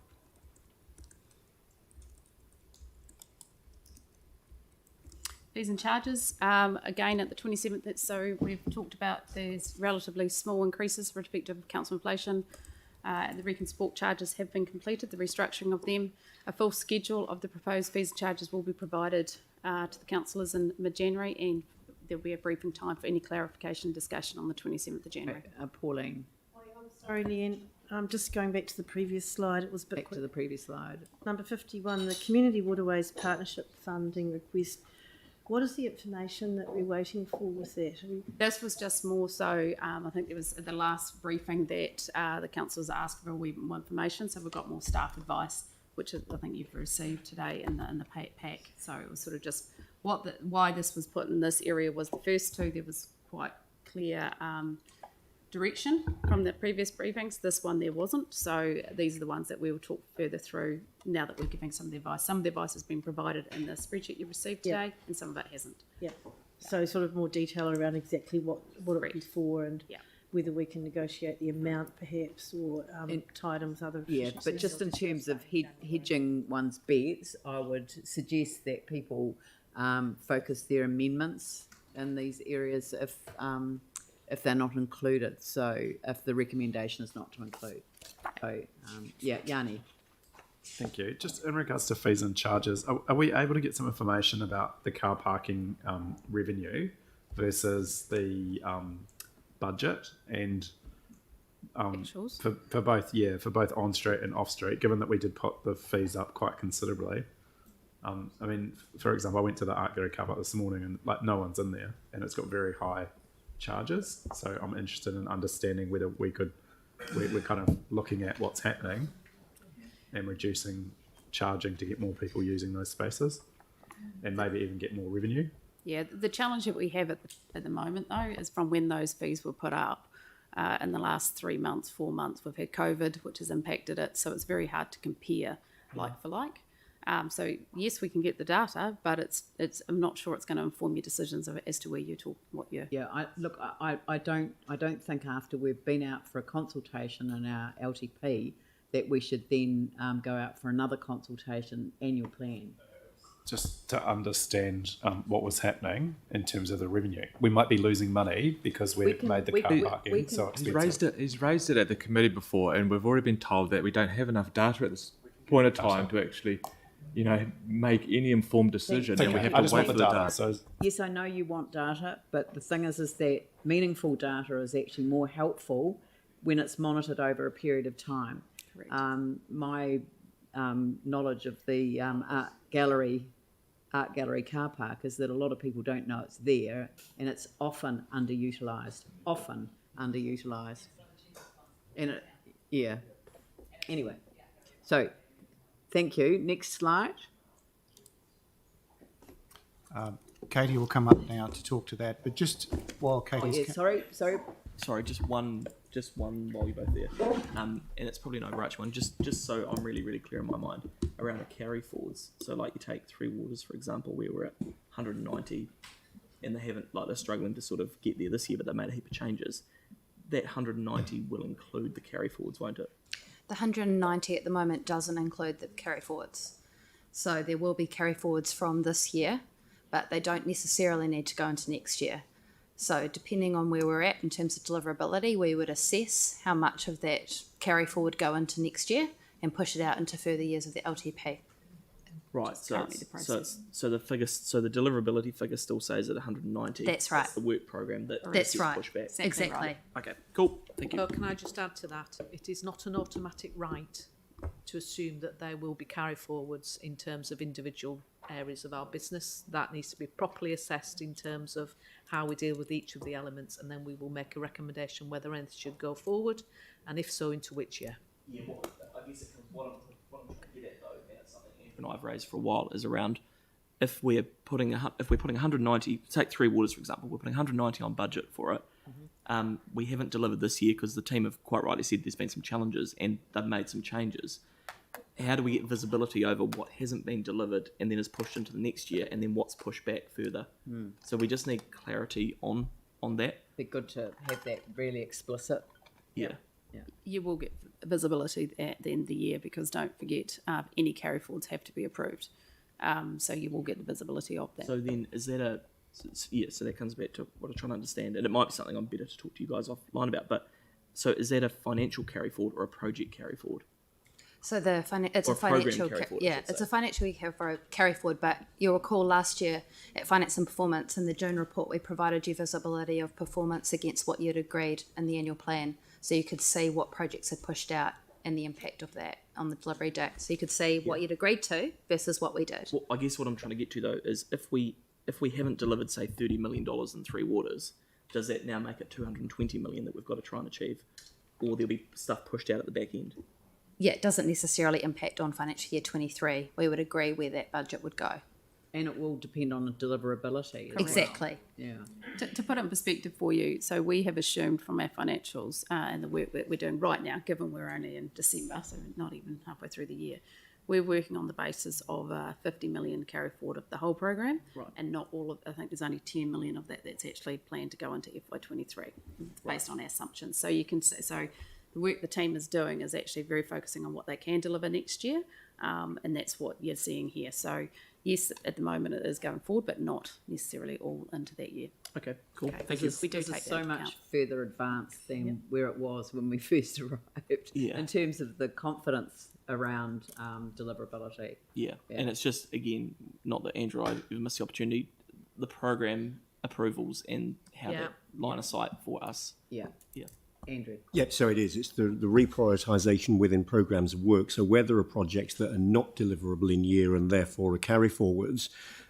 Fees and charges, again at the 27th, so we've talked about there's relatively small increases respective of council inflation. The Recon Sport charges have been completed, the restructuring of them. A full schedule of the proposed fees and charges will be provided to the councillors in mid-January, and there'll be a briefing time for any clarification and discussion on the 27th of January. Pauline. I'm sorry, Leanne. Just going back to the previous slide, it was a bit Back to the previous slide. Number 51, the Community Waterways Partnership funding request. What is the information that we're waiting for with that? This was just more so, I think it was at the last briefing that the councillors asked for a wee bit more information, so we've got more staff advice, which I think you've received today in the pack. So it was sort of just why this was put in this area was the first two, there was quite clear direction from the previous briefings. This one there wasn't, so these are the ones that we will talk further through now that we're giving some of the advice. Some of the advice has been provided in the spreadsheet you received today, and some of it hasn't. Yeah. So sort of more detail around exactly what it was for and whether we can negotiate the amount perhaps or tie it in with other efficiencies. But just in terms of hedging one's bets, I would suggest that people focus their amendments in these areas if they're not included. So if the recommendation is not to include. So Yanni. Thank you. Just in regards to fees and charges, are we able to get some information about the car parking revenue versus the budget and for both on street and off street? Given that we did put the fees up quite considerably. I mean, for example, I went to the Art Gallery car park this morning and no one's in there, and it's got very high charges. So I'm interested in understanding whether we're kind of looking at what's happening and reducing charging to get more people using those spaces and maybe even get more revenue. Yeah, the challenge that we have at the moment though is from when those fees were put up in the last 3 months, 4 months, we've had COVID, which has impacted it. So it's very hard to compare like for like. So yes, we can get the data, but it's I'm not sure it's going to inform your decisions as to where you talk, what you're. Yeah, I don't think after we've been out for a consultation in our LTP that we should then go out for another consultation annual plan. Just to understand what was happening in terms of the revenue. We might be losing money because we've made the car parking so expensive. He's raised it at the committee before, and we've already been told that we don't have enough data at this point of time to actually make any informed decision, and we have to wait for the data. So Yes, I know you want data, but the thing is that meaningful data is actually more helpful when it's monitored over a period of time. Correct. My knowledge of the art gallery car park is that a lot of people don't know it's there, and it's often underutilised. And anyway, so thank you. Next slide. Katie will come up now to talk to that, but just while Katie's... Sorry. Sorry, just one while you're both there, and it's probably an overarching one. Just so I'm really clear in my mind around the carry forwards. So like you take Three Waters for example, where we're at 190, and they're struggling to sort of get there this year, but they made a heap of changes. That 190 will include the carry forwards, won't it? The 190 at the moment doesn't include the carry forwards. So there will be carry forwards from this year, but they don't necessarily need to go into next year. So depending on where we're at in terms of deliverability, we would assess how much of that carry forward go into next year and push it out into further years of the LTP. Right, so the figure, so the deliverability figure still stays at 190. That's right. That's the work program that That's gets right. pushed back. Exactly. Right. Okay, cool. Thank you. Well, can I just add to that? It is not an automatic right to assume that there will be carry forwards in terms of individual areas of our business. That needs to be properly assessed in terms of how we deal with each of the elements, and then we will make a recommendation whether anything should go forward, and if so, into which year. Yeah, I guess what I'm trying to get at though, and it's something Andrew and I've raised for a while, is around if we're putting 190, take Three Waters for example, we're putting 190 on budget for it. Mm-hmm. We haven't delivered this year because the team have quite rightly said there's been some challenges and they've made some changes. How do we get visibility over what hasn't been delivered and then is pushed into the next year, and then what's pushed back further? So we just need clarity on that. Be good to have that really explicit. Yeah. You will get visibility at the end of the year, because don't forget, any carry forwards have to be approved. So you will get the visibility of that. So then is that so that comes back to what I'm trying to understand, and it might be something I'm better to talk to you guys offline about, but so is that a financial carry forward or a project carry forward? So it's a financial it's a financial carry forward. But you'll recall last year at Finance and Performance in the June report, we provided you visibility of performance against what you'd agreed in the annual plan, so you could see what projects had pushed out and the impact of that on the delivery date. So you could see what you'd agreed to versus what we did. Well, I guess what I'm trying to get to though is if we haven't delivered say $30 million in Three Waters, does that now make it $220 million that we've got to try and achieve, or there'll be stuff pushed out at the back end? Yeah, it doesn't necessarily impact on financial year 23. We would agree where that budget would go. And it will depend on the deliverability. Exactly. Yeah. To put it in perspective for you, so we have assumed from our financials and the work that we're doing right now, given we're only in December, so not even halfway through the year, we're working on the basis of 50 million carry forward of the whole program, and not all of. I think there's only 10 million of that that's actually planned to go into FY23, based on our assumptions. So you can say so. The work the team is doing is actually very focusing on what they can deliver next year, and that's what you're seeing here. So yes, at the moment it is going forward, but not necessarily all into that year. Okay, cool. Okay. Thank you. This is so much further advanced than where it was when we first arrived. Yeah. In terms of the confidence around deliverability. Yeah, and it's just again not that Andrew I missed the opportunity, the program approvals and how that line of sight for us. Yeah. Andrew. Yep, so it is. It's the reprioritisation within programmes of work. So where there are projects that are not deliverable in year and therefore are carry forwards,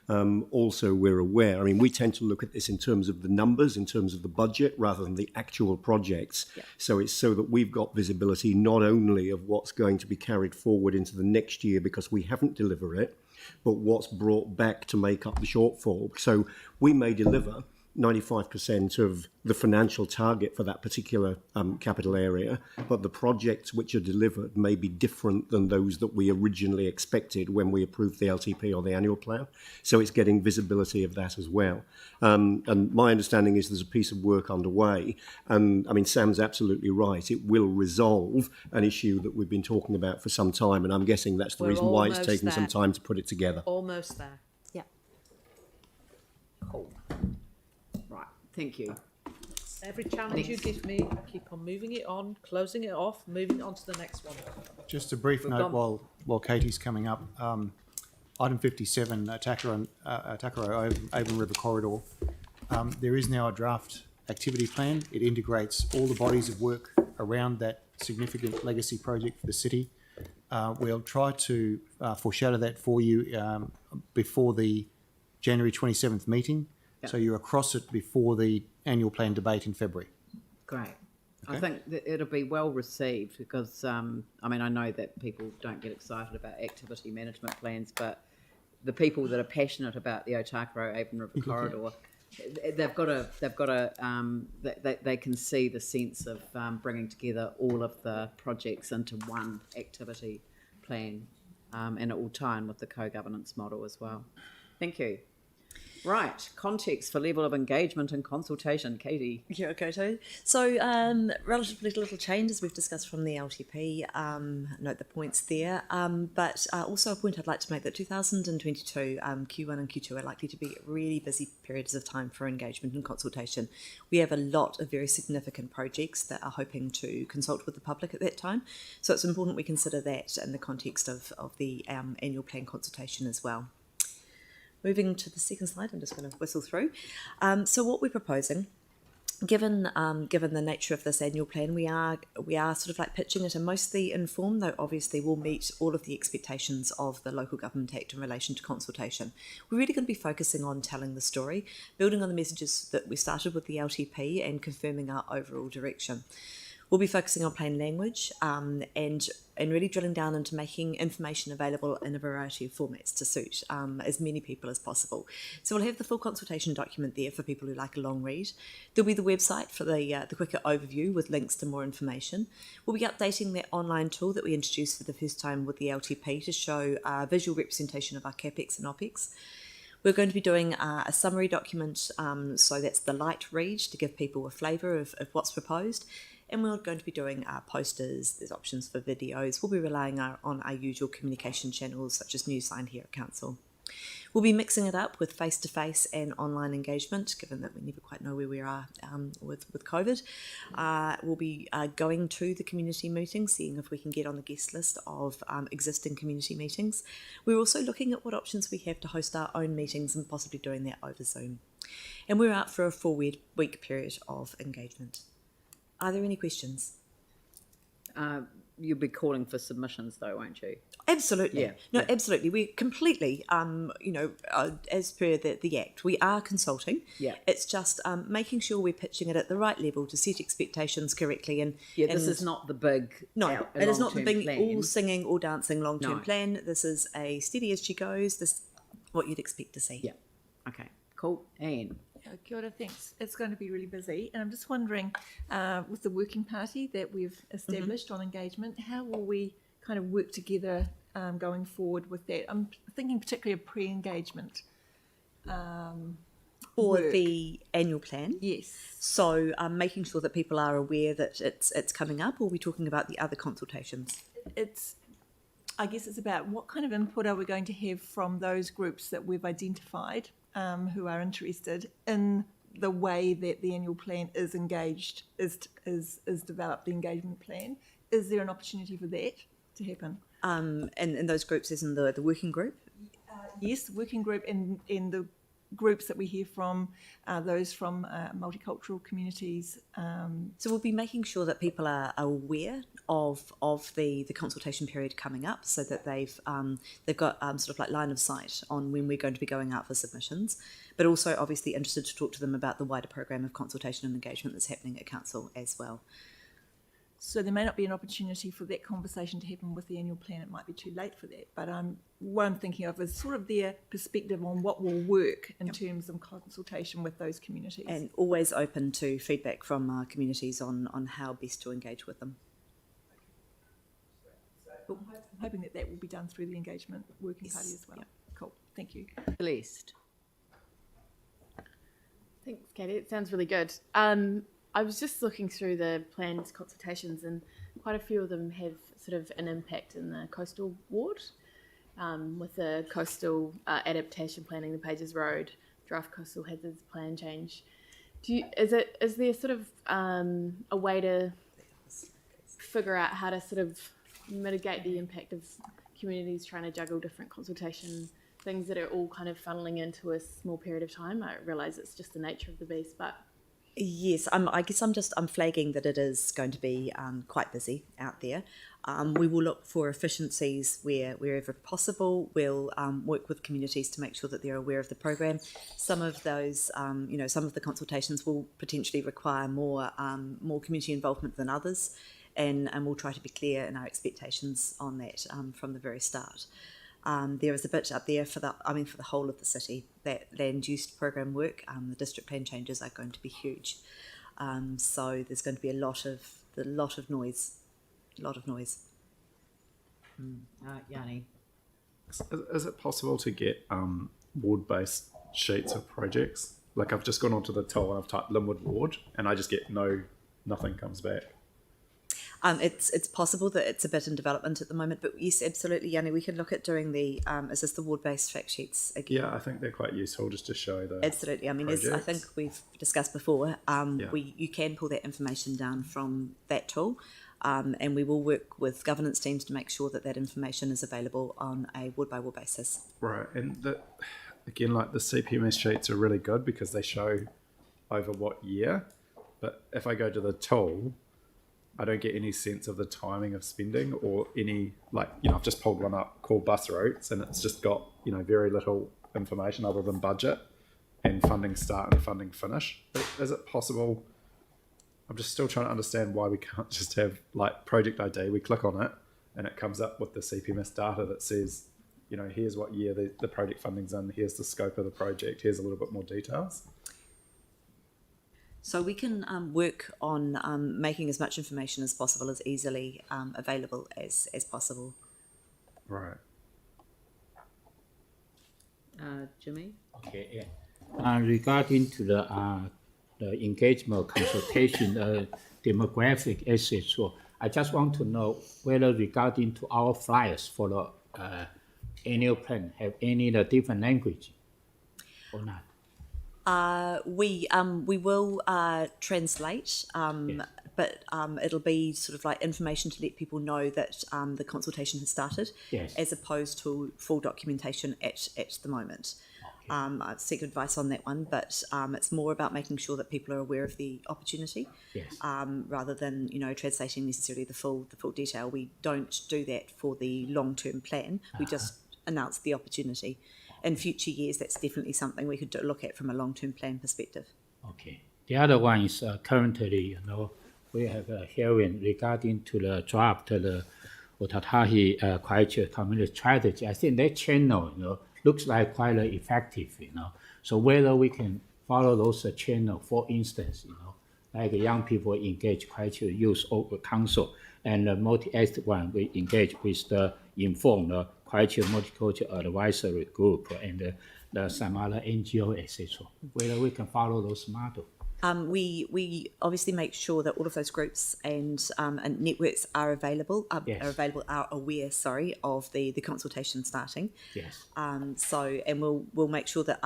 also we're aware. I mean, we tend to look at this in terms of the numbers, in terms of the budget, rather than the actual projects. Yeah. So it's so that we've got visibility not only of what's going to be carried forward into the next year because we haven't delivered it, but what's brought back to make up the shortfall. So we may deliver 95% of the financial target for that particular capital area, but the projects which are delivered may be different than those that we originally expected when we approved the LTP or the annual plan. So it's getting visibility of that as well. And my understanding is there's a piece of work underway, and I mean, Sam's absolutely right. It will resolve an issue that we've been talking about for some time, and I'm guessing that's the reason why it's taken some time to put it together. Almost there. Yeah. Cool. Thank you. Every challenge you give me, I keep on moving it on, closing it off, moving it on to the next one. Just a brief note while Katie's coming up. Item 57, Takaro Avon River Corridor. There is now a draft activity plan. It integrates all the bodies of work around that significant legacy project for the city. We'll try to foreshadow that for you before the January 27th meeting, so you're across it before the annual plan debate in February. Great. Okay. I think that it'll be well received because, I mean, I know that people don't get excited about activity management plans, but the people that are passionate about the Otakaro Avon River Corridor, they can see the sense of bringing together all of the projects into one activity plan, and it will tie in with the co-governance model as well. Thank you. Right, context for level of engagement and consultation. Katie. Kia ora koutou. So, relatively little change as we've discussed from the LTP, note the points there. But also a point I'd like to make that 2022, Q1 and Q2 are likely to be really busy periods of time for engagement and consultation. We have a lot of very significant projects that are hoping to consult with the public at that time. So it's important we consider that in the context of the annual plan consultation as well. Moving to the second slide, I'm just going to whistle through. So what we're proposing, given the nature of this annual plan, we are sort of like pitching it in mostly informed, though obviously we'll meet all of the expectations of the Local Government Act in relation to consultation. We're really going to be focusing on telling the story, building on the messages that we started with the LTP and confirming our overall direction. We'll be focusing on plain language and really drilling down into making information available in a variety of formats to suit as many people as possible. So we'll have the full consultation document there for people who like a long read. There'll be the website for the quicker overview with links to more information. We'll be updating that online tool that we introduced for the first time with the LTP to show a visual representation of our CAPEX and OPEX. We're going to be doing a summary document, so that's the light read to give people a flavour of what's proposed. And we're going to be doing posters, there's options for videos. We'll be relying on our usual communication channels such as Newsline here at Council. We'll be mixing it up with face-to-face and online engagement, given that we never quite know where we are with COVID. We'll be going to the community meetings, seeing if we can get on the guest list of existing community meetings. We're also looking at what options we have to host our own meetings and possibly doing that over Zoom. And we're out for a 4-week period of engagement. Are there any questions? You'll be calling for submissions though, won't you? Absolutely. Yeah. No, absolutely. We completely, as per the Act, we are consulting. Yeah. It's just making sure we're pitching it at the right level to set expectations correctly. And this is not the big it is not the big plan. all singing, all dancing long-term No. plan. This is a steady as she goes. This is what you'd expect to see. Yeah. Okay, cool. Anne. Kia ora, thanks. It's going to be really busy. And I'm just wondering, with the working party that we've established on engagement, how will we kind of work together going forward with that? I'm thinking particularly of pre-engagement. For the annual plan? Yes. So making sure that people are aware that it's coming up, or are we talking about the other consultations? I guess it's about what kind of input are we going to have from those groups that we've identified who are interested in the way that the annual plan is engaged, is developed, the engagement plan. Is there an opportunity for that to happen? And those groups is in the working group? Yes, the working group and the groups that we hear from, those from multicultural communities. So we'll be making sure that people are aware of the consultation period coming up, so that they've got sort of like line of sight on when we're going to be going out for submissions, but also obviously interested to talk to them about the wider program of consultation and engagement that's happening at Council as well. So there may not be an opportunity for that conversation to happen with the annual plan. It might be too late for that. But what I'm thinking of is sort of their perspective on what will work in terms of consultation with those communities. And always open to feedback from our communities on how best to engage with them. But I'm hoping that will be done through the engagement working party as well. Yep. Cool. Thank you. Celeste. Thanks, Katie. It sounds really good. I was just looking through the plans consultations, and quite a few of them have sort of an impact in the coastal ward, with the coastal adaptation planning, the Pages Road draft coastal hazards plan change. Is there sort of a way to figure out how to sort of mitigate the impact of communities trying to juggle different consultation things that are all kind of funneling into a small period of time? I realise it's just the nature of the beast, but Yes, I guess I'm flagging that it is going to be quite busy out there. We will look for efficiencies wherever possible. We'll work with communities to make sure that they're aware of the program. Some of those, some of the consultations will potentially require more community involvement than others, and we'll try to be clear in our expectations on that from the very start. There is a bit up there for the whole of the city, that land use program work. The district plan changes are going to be huge, so there's going to be a lot of noise. Yanni. Is it possible to get ward-based sheets of projects? Like, I've just gone onto the toll and I've typed Linwood Ward, and I just get nothing comes back. It's possible that it's a bit in development at the moment, but yes, absolutely, Yanni, we can look at doing the is this the ward-based fact sheets again? Yeah, I think they're quite useful just to show the Absolutely. I mean, as I think we've discussed before, you can pull that information down from that tool, and we will work with governance teams to make sure that that information is available on a ward-by-ward basis. Right, and again, like the CPMS sheets are really good because they show over what year, but if I go to the tool, I don't get any sense of the timing of spending or any, I've just pulled one up called bus routes, and it's just got, very little information other than budget and funding start and funding finish. Is it possible? I'm just still trying to understand why we can't just have project ID. We click on it and it comes up with the CPMS data that says, here's what year the project funding's in, here's the scope of the project, here's a little bit more details. So we can work on making as much information as possible, as easily available as possible. Right. Jimmy? Okay, yeah. Regarding to the engagement consultation demographic, etc., I just want to know whether regarding to our flyers for the annual plan have any different language or not. We will translate, but it'll be sort of information to let people know that the consultation has started, yes, as opposed to full documentation at the moment. Okay. I'd seek advice on that one, but it's more about making sure that people are aware of the opportunity, yes, rather than translating necessarily the full detail. We don't do that for the long-term plan. We just announce the opportunity. In future years, that's definitely something we could look at from a long-term plan perspective. Okay. The other one is currently, we have a hearing regarding to the draft, the Otatahi Christchurch community strategy. I think that channel, looks like quite effective, So whether we can follow those channel, for instance, like young people engage Christchurch Youth Council, and the multi-ethnic one, we engage with the informed Christchurch Multicultural Advisory Group and some other NGO, etc. Whether we can follow those models. We obviously make sure that all of those groups and networks are available. Yes. Are aware of the consultation starting. Yes. And we'll make sure that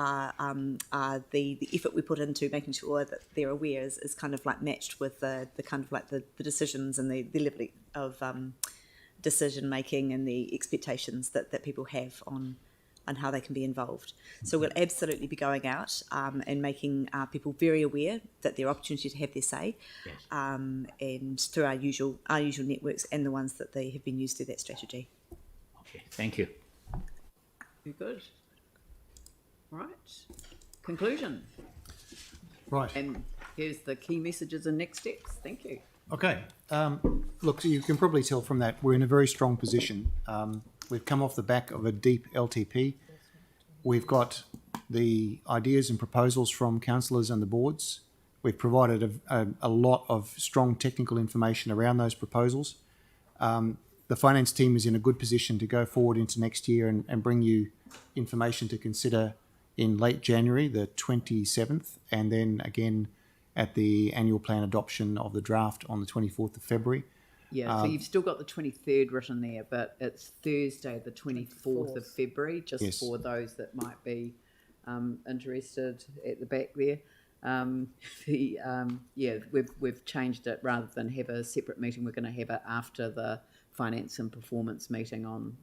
the effort we put into making sure that they're aware is kind of matched with the kind of the decisions and the level of decision making and the expectations that people have on how they can be involved. So we'll absolutely be going out and making people very aware that their opportunity to have their say, yes, and through our usual networks and the ones that they have been used through that strategy. Okay, thank you. Very good. Right. Conclusion. Right. And here's the key messages and next steps. Thank you. Okay. Look, you can probably tell from that we're in a very strong position. We've come off the back of a deep LTP. We've got the ideas and proposals from councillors and the boards. We've provided a lot of strong technical information around those proposals. The finance team is in a good position to go forward into next year and bring you information to consider in late January, the 27th, and then again at the annual plan adoption of the draft on the 24th of February. Yeah, so you've still got the 23rd written there, but it's Thursday, the 24th of February, just Yes. for those that might be interested at the back there. We've changed it. Rather than have a separate meeting, we're going to have it after the finance and performance meeting on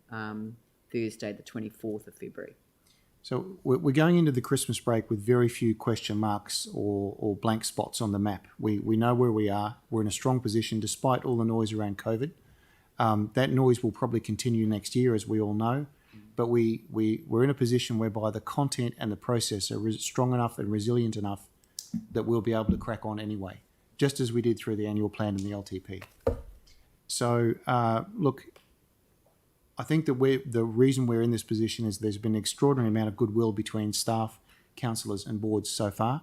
Thursday, the 24th of February. So we're going into the Christmas break with very few question marks or blank spots on the map. We know where we are. We're in a strong position despite all the noise around COVID. That noise will probably continue next year, as we all know. But we're in a position whereby the content and the process are strong enough and resilient enough that we'll be able to crack on anyway, just as we did through the annual plan and the LTP. So, look, I think that the reason we're in this position is there's been an extraordinary amount of goodwill between staff, councillors and boards so far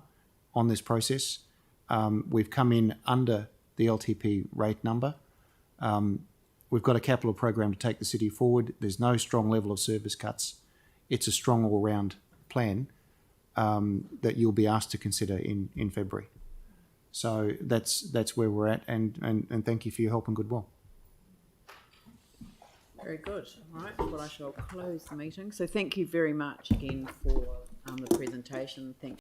on this process. We've come in under the LTP rate number. We've got a capital program to take the city forward. There's no strong level of service cuts. It's a strong all-round plan that you'll be asked to consider in February. So that's where we're at, and thank you for your help and goodwill. Very good. All right, well, I shall close the meeting. So thank you very much again for the presentation. Thank